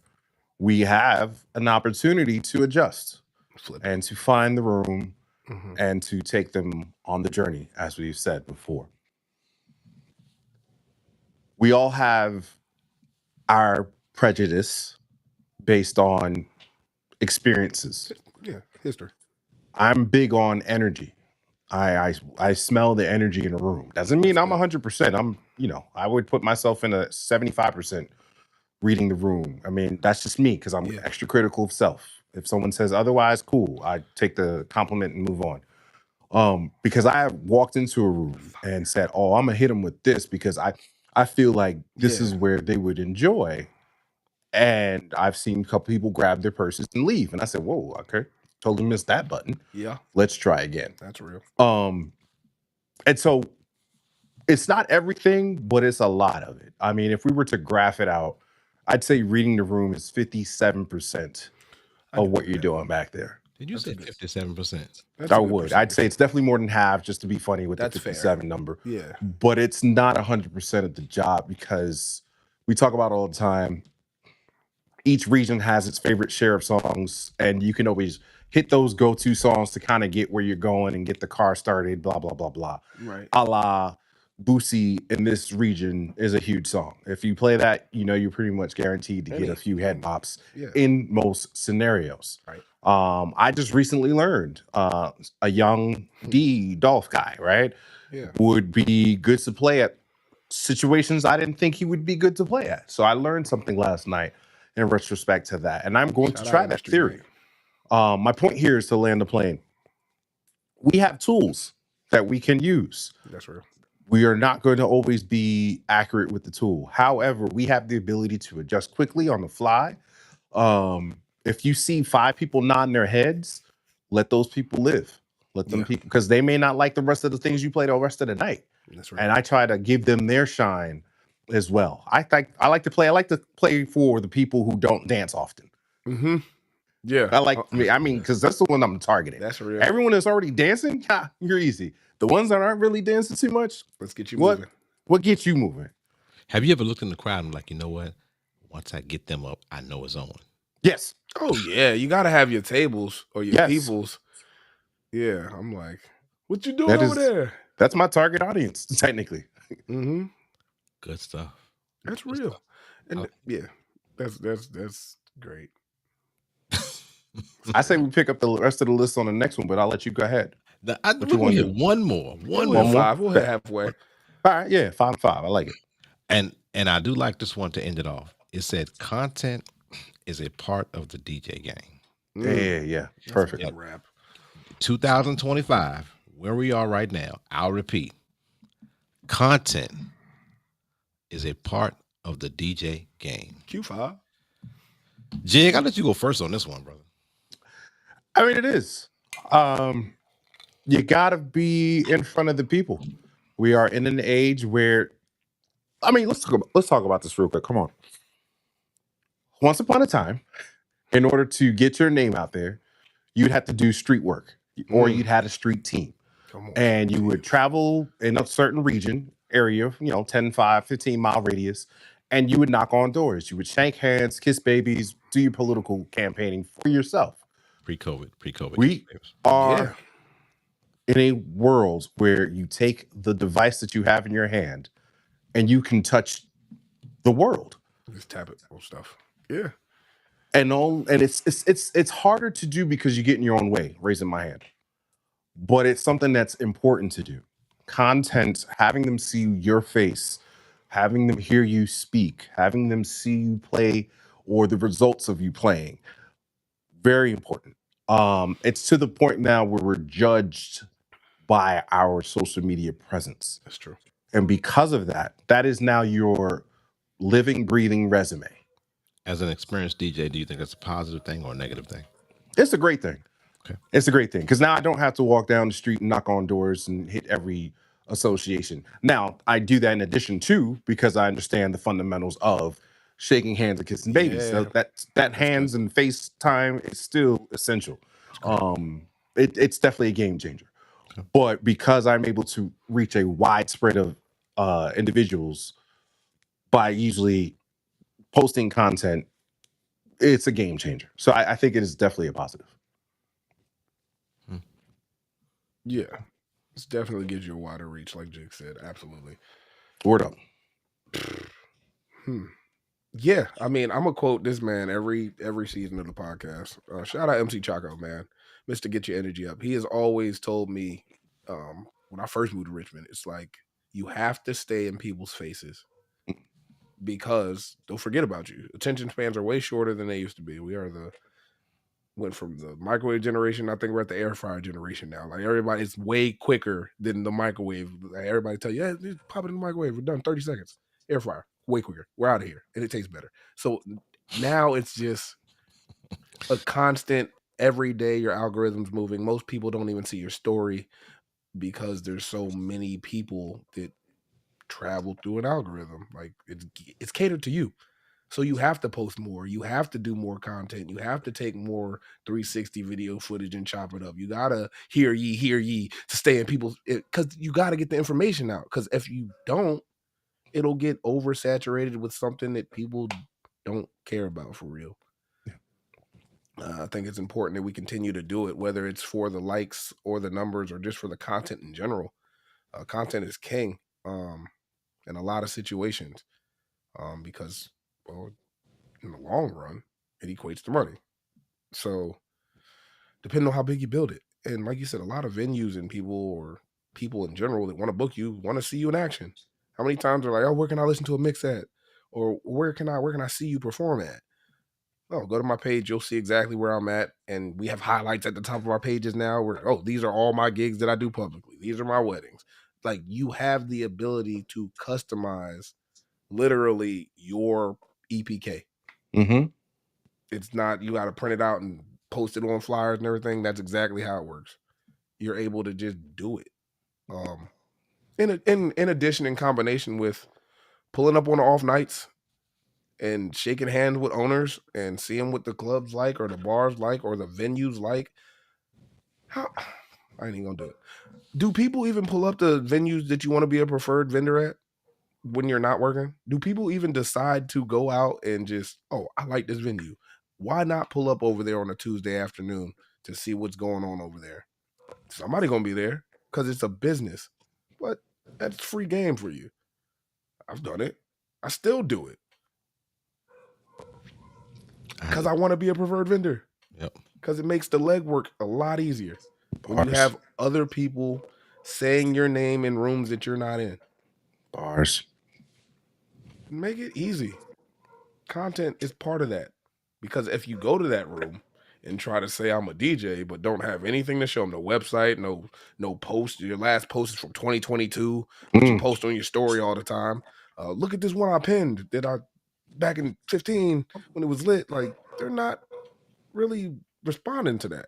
we have an opportunity to adjust Flip and to find the room Mhm. and to take them on the journey, as we've said before. We all have our prejudice based on experiences. Yeah, history. I'm big on energy. I smell the energy in a room. Doesn't mean That's I'm good. 100%. I would put myself in a 75% reading the room. I mean, that's just me because I'm Yeah. extra critical of self. If someone says otherwise, cool. I take the compliment and move on. Because I have walked into a room and said, "Oh, I'm gonna hit them with this because I feel like this Yeah. is where they would enjoy." And I've seen a couple people grab their purses and leave, and I said, "Whoa, okay, totally missed that button. Yeah, Let's try again." that's real. And so it's not everything, but it's a lot of it. I mean, if we were to graph it out, I'd say reading the room is 57% I of can what do you're that. doing back there. Did you That's a say good- 57%? That's I a good would. I'd say percentage. it's definitely more than half, just to be funny with That's the fair. 57 number. Yeah. But it's not 100% of the job because we talk about all the time. Each region has its favorite share of songs, and you can always hit those go-to songs to kind of get where you're going and get the car started, blah, blah, blah, blah. Right. A la Boosie in this region is a huge song. If you play that, you're pretty much guaranteed to get a few head bops Yeah. in most scenarios. Right. I just recently learned a young Dolph guy, right, Yeah. would be good to play at situations I didn't think he would be good to play at. So I learned something last night in retrospect to that, and I'm going Shout to out try that industry, theory. right? My point here is to land the plane. We have tools that we can use. That's real. We are not going to always be accurate with the tool. However, we have the ability to adjust quickly on the fly. If you see 5 people nodding their heads, let those people live. Let them people, because they may not like the rest of the things you play the rest of the night. That's right. And I try to give them their shine as well. I like to play for the people who don't dance often. Mm-hmm. Yeah. Because that's the one I'm targeting. That's real. Everyone that's already dancing, you're easy. The ones that aren't really dancing too much, let's get you moving. What gets you moving? Have you ever looked in the crowd and like, you know what? Once I get them up, I know it's on. Yes. Oh yeah, you got to have your tables or your Yes. peoples. Yeah, I'm like, what you doing over there? That's my target audience, technically. Mm-hmm. Good stuff. That's Good real. stuff. And yeah, that's great. I say we pick up the rest of the list on the next one, but I'll let you go ahead. We're gonna hit one more. One more. 5. We'll hit halfway. All right, yeah, 5 and 5. I like it. And I do like this one to end it off. It said content is a part of the DJ game. Yeah. Perfect. That's a good rap. 2025, where we are right now, I'll repeat. Content is a part of the DJ game. Q5. Jig, I'll let you go first on this one, brother. I mean, it is. You gotta be in front of the people. We are in an age where, I mean, let's talk about this real quick. Come on. Once upon a time, in order to get your name out there, you'd have to do street work, or you'd had a street team. And you would travel in a certain region, area, 10, 5, 15 mile radius, and you would knock on doors. You would shake hands, kiss babies, do your political campaigning for yourself. Pre-COVID. We are in a world where you take the device that you have in your hand and you can touch the world. Just tap it on stuff. Yeah. And it's harder to do because you get in your own way, raising my hand. But it's something that's important to do. Content, having them see your face, having them hear you speak, having them see you play or the results of you playing. Very important. It's to the point now where we're judged by our social media presence. That's true. And because of that, that is now your living, breathing resume. As an experienced DJ, do you think that's a positive thing or a negative thing? It's a great thing. Okay. It's a great thing because now I don't have to walk down the street and knock on doors and hit every association. Now, I do that in addition to because I understand the fundamentals of shaking hands and kissing babies. So Yeah, that that's hands good. and face time is still essential. That's great. It's definitely a game changer. Okay. But because I'm able to reach a wide spread of individuals by usually posting content, it's a game changer. So I think it is definitely a positive. Yeah, it definitely gives you a wider reach, like Jake said. Absolutely. Word up. Hmm. Yeah, I mean, I'm gonna quote this man every season of the podcast. Shout out MC Chaco, man, Mister Get Your Energy Up. He has always told me when I first moved to Richmond, it's like you have to stay in people's faces because they'll forget about you. Attention spans are way shorter than they used to be. We are the went from the microwave generation. I think we're at the air fryer generation now. Like everybody, it's way quicker than the microwave. Like everybody tell you, yeah, just pop it in the microwave. We're done 30 seconds. Air fryer, way quicker. We're out of here, and it tastes better. So now it's just a constant. Every day your algorithm's moving. Most people don't even see your story because there's so many people that travel through an algorithm. Like it's catered to you. So you have to post more. You have to do more content. You have to take more 360 video footage and chop it up. You gotta hear ye to stay in people's because you gotta get the information out. Because if you don't, it'll get oversaturated with something that people don't care about for real. I think it's important that we continue to do it, whether it's for the likes or the numbers or just for the content in general. Content is king in a lot of situations because, well, in the long run, it equates to money. So, depending on how big you build it, and like you said, a lot of venues and people in general that want to book you want to see you in action. How many times they're like, "Oh, where can I listen to a mix at?" Or where can I see you perform at? Oh, go to my page. You'll see exactly where I'm at, and we have highlights at the top of our pages now. Where these are all my gigs that I do publicly. These are my weddings. Like you have the ability to customize literally your EPK. Mm-hmm. It's not you got to print it out and post it on flyers and everything. That's exactly how it works. You're able to just do it. Um, in addition, in combination with pulling up on the off nights and shaking hands with owners and seeing what the clubs like or the bars like or the venues like. How I ain't even gonna do it. Do people even pull up the venues that you want to be a preferred vendor at when you're not working? Do people even decide to go out and just, oh, I like this venue? Why not pull up over there on a Tuesday afternoon to see what's going on over there? Somebody gonna be there because it's a business, but that's free game for you. I've done it. I still do it because I want to be a preferred vendor Yep. because it makes the legwork a lot easier when you Bars. have other people saying your name in rooms that you're not in. Bars. Make it easy. Content is part of that because if you go to that room and try to say I'm a DJ but don't have anything to show them, no website, no post, your last post is from 2022, but you Mm. post on your story all the time. Look at this one I pinned that I back in 15 when it was lit. Like they're not really responding to that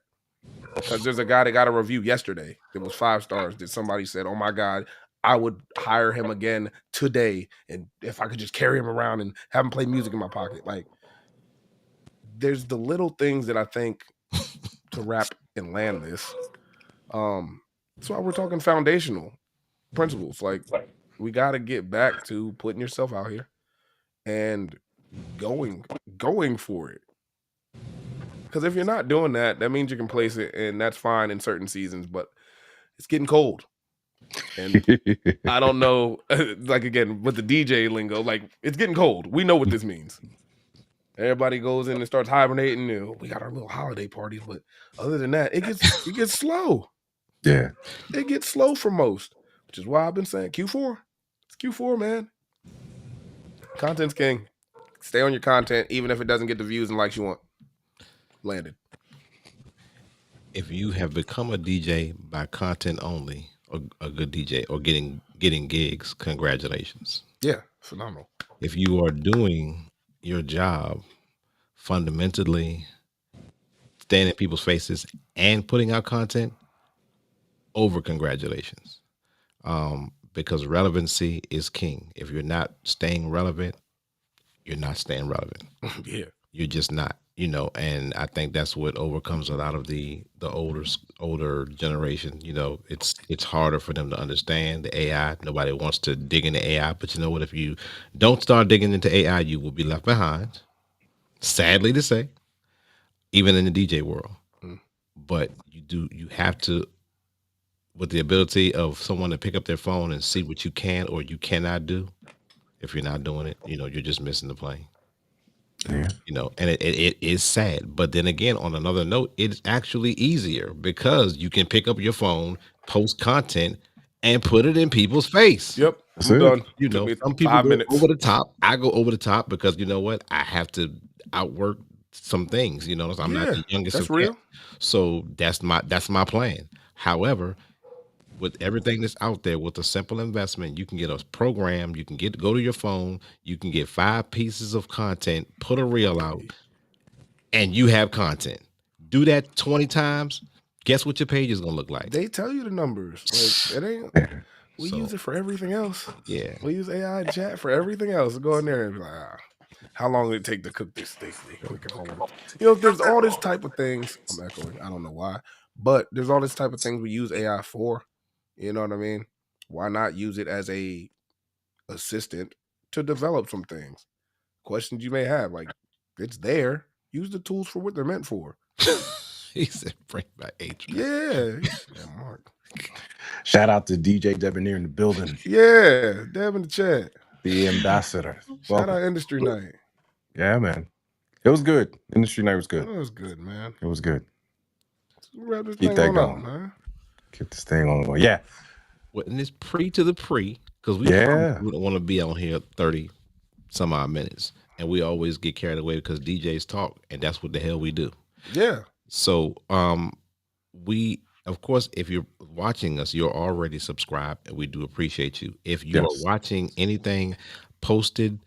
because there's a guy that got a review yesterday that was 5 stars that somebody said, "Oh my god, I would hire him again today, and if I could just carry him around and have him play music in my pocket." Like there's the little things that I think to wrap and land this. That's why we're talking foundational principles. Like we got to get back to putting yourself out here and going going for it. Because if you're not doing that, that means you can place it, and that's fine in certain seasons. But it's getting cold, and I don't know. Like again, with the DJ lingo, like it's getting cold. We know what this means. Everybody goes in and starts hibernating. We got our little holiday parties, but other than that, it gets slow. Yeah. It gets slow for most, which is why I've been saying Q4. It's Q4, man. Content's king. Stay on your content, even if it doesn't get the views and likes you want. Landed. If you have become a DJ by content only, or a good DJ, or getting gigs, congratulations. Yeah, phenomenal. If you are doing your job fundamentally, staying in people's faces and putting out content, over congratulations. because relevancy is king. If you're not staying relevant, you're not staying relevant. Yeah. You're just not, and I think that's what overcomes a lot of the older generation. It's harder for them to understand the AI. Nobody wants to dig into AI, but you know what? If you don't start digging into AI, you will be left behind. Sadly to say, even in the DJ world. But you have to, with the ability of someone to pick up their phone and see what you can or you cannot do. If you're not doing it, you're just missing the plane. Yeah. And it is sad. But then again, on another note, it's actually easier because you can pick up your phone, post content, and put it in people's face. Yep. That's I'm it. done. You Took know, me some people 5 go minutes. over the top. I go over the top because you know what? I have to outwork some things. So I'm not Yeah, the youngest that's of kids. real. So that's my plan. However, with everything that's out there, with a simple investment, you can get a program. You can go to your phone. You can get 5 pieces of content, put a reel out, and you have content. Do that 20 times. Guess what your page is gonna look like? They tell you the numbers. Like, it ain't. We use it for everything else. Yeah. We use AI and chat for everything else. Go in there and be like, how long did it take to cook this steak? We can hold it. There's all this type of things. I'm echoing. I don't know why, but there's all this type of things we use AI for. You know what I mean? Why not use it as a assistant to develop some things? Questions you may have, like it's there. Use the tools for what they're meant for. He said, "Bring back Adrian." Yeah, Mark. Shout out to DJ Debonair in the building, Yeah, Deb in the chat. the ambassador. Shout out Industry Night. Yeah, man. It was good. Industry night was good. That was good, man. It was good. Wrap this Keep thing that on going. up, man. Keep this thing on. Yeah. Well, and it's to the pre because we Yeah. don't want to be on here 30 some odd minutes, and we always get carried away because DJs talk, and that's what the hell we do. Yeah. So, we, of course, if you're watching us, you're already subscribed, and we do appreciate you. If you Yes. are watching anything posted,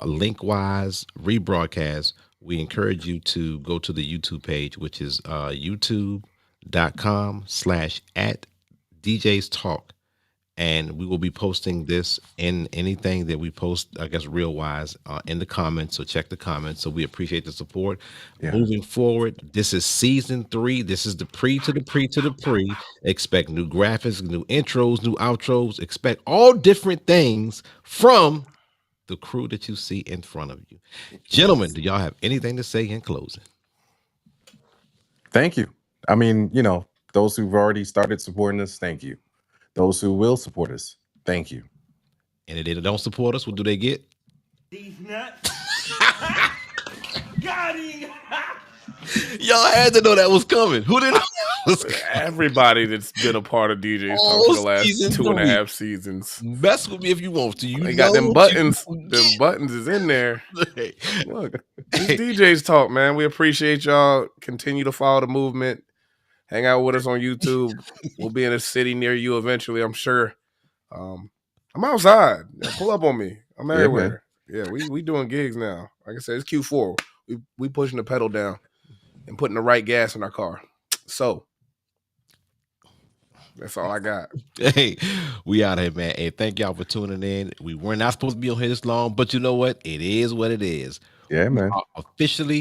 link wise, rebroadcast, we encourage you to go to the YouTube page, which is youtube.com/@DJs Talk. And we will be posting this in anything that we post, I guess, real wise in the comments. So check the comments. So we appreciate the support. Yeah. Moving forward, this is season 3. This is the pre to the pre to the pre. Expect new graphics, new intros, new outros. Expect all different things from the crew that you see in front of you. Gentlemen, do y'all have anything to say in closing? Thank you. I mean, those who've already started supporting us, thank you. Those who will support us, thank you. And if they don't support us, what do they get? These nuts. Got him. Y'all had to know that was coming. Who didn't know that was coming? Everybody that's been a part of DJs Talk for the last 2.5 seasons. Mess with me if you want to. They got them buttons. Them buttons is in there. Look, it's DJs Talk, man. We appreciate y'all. Continue to follow the movement. Hang out with us on YouTube. We'll be in a city near you eventually, I'm sure. I'm outside. Pull up on me. I'm everywhere. Yeah, we doing gigs now. Like I said, it's Q4. We pushing the pedal down and putting the right gas in our car. So that's all I got. Hey, we out here, man. Hey, thank y'all for tuning in. We were not supposed to be on here this long, but you know what? It is what it is. Yeah, man. We are officially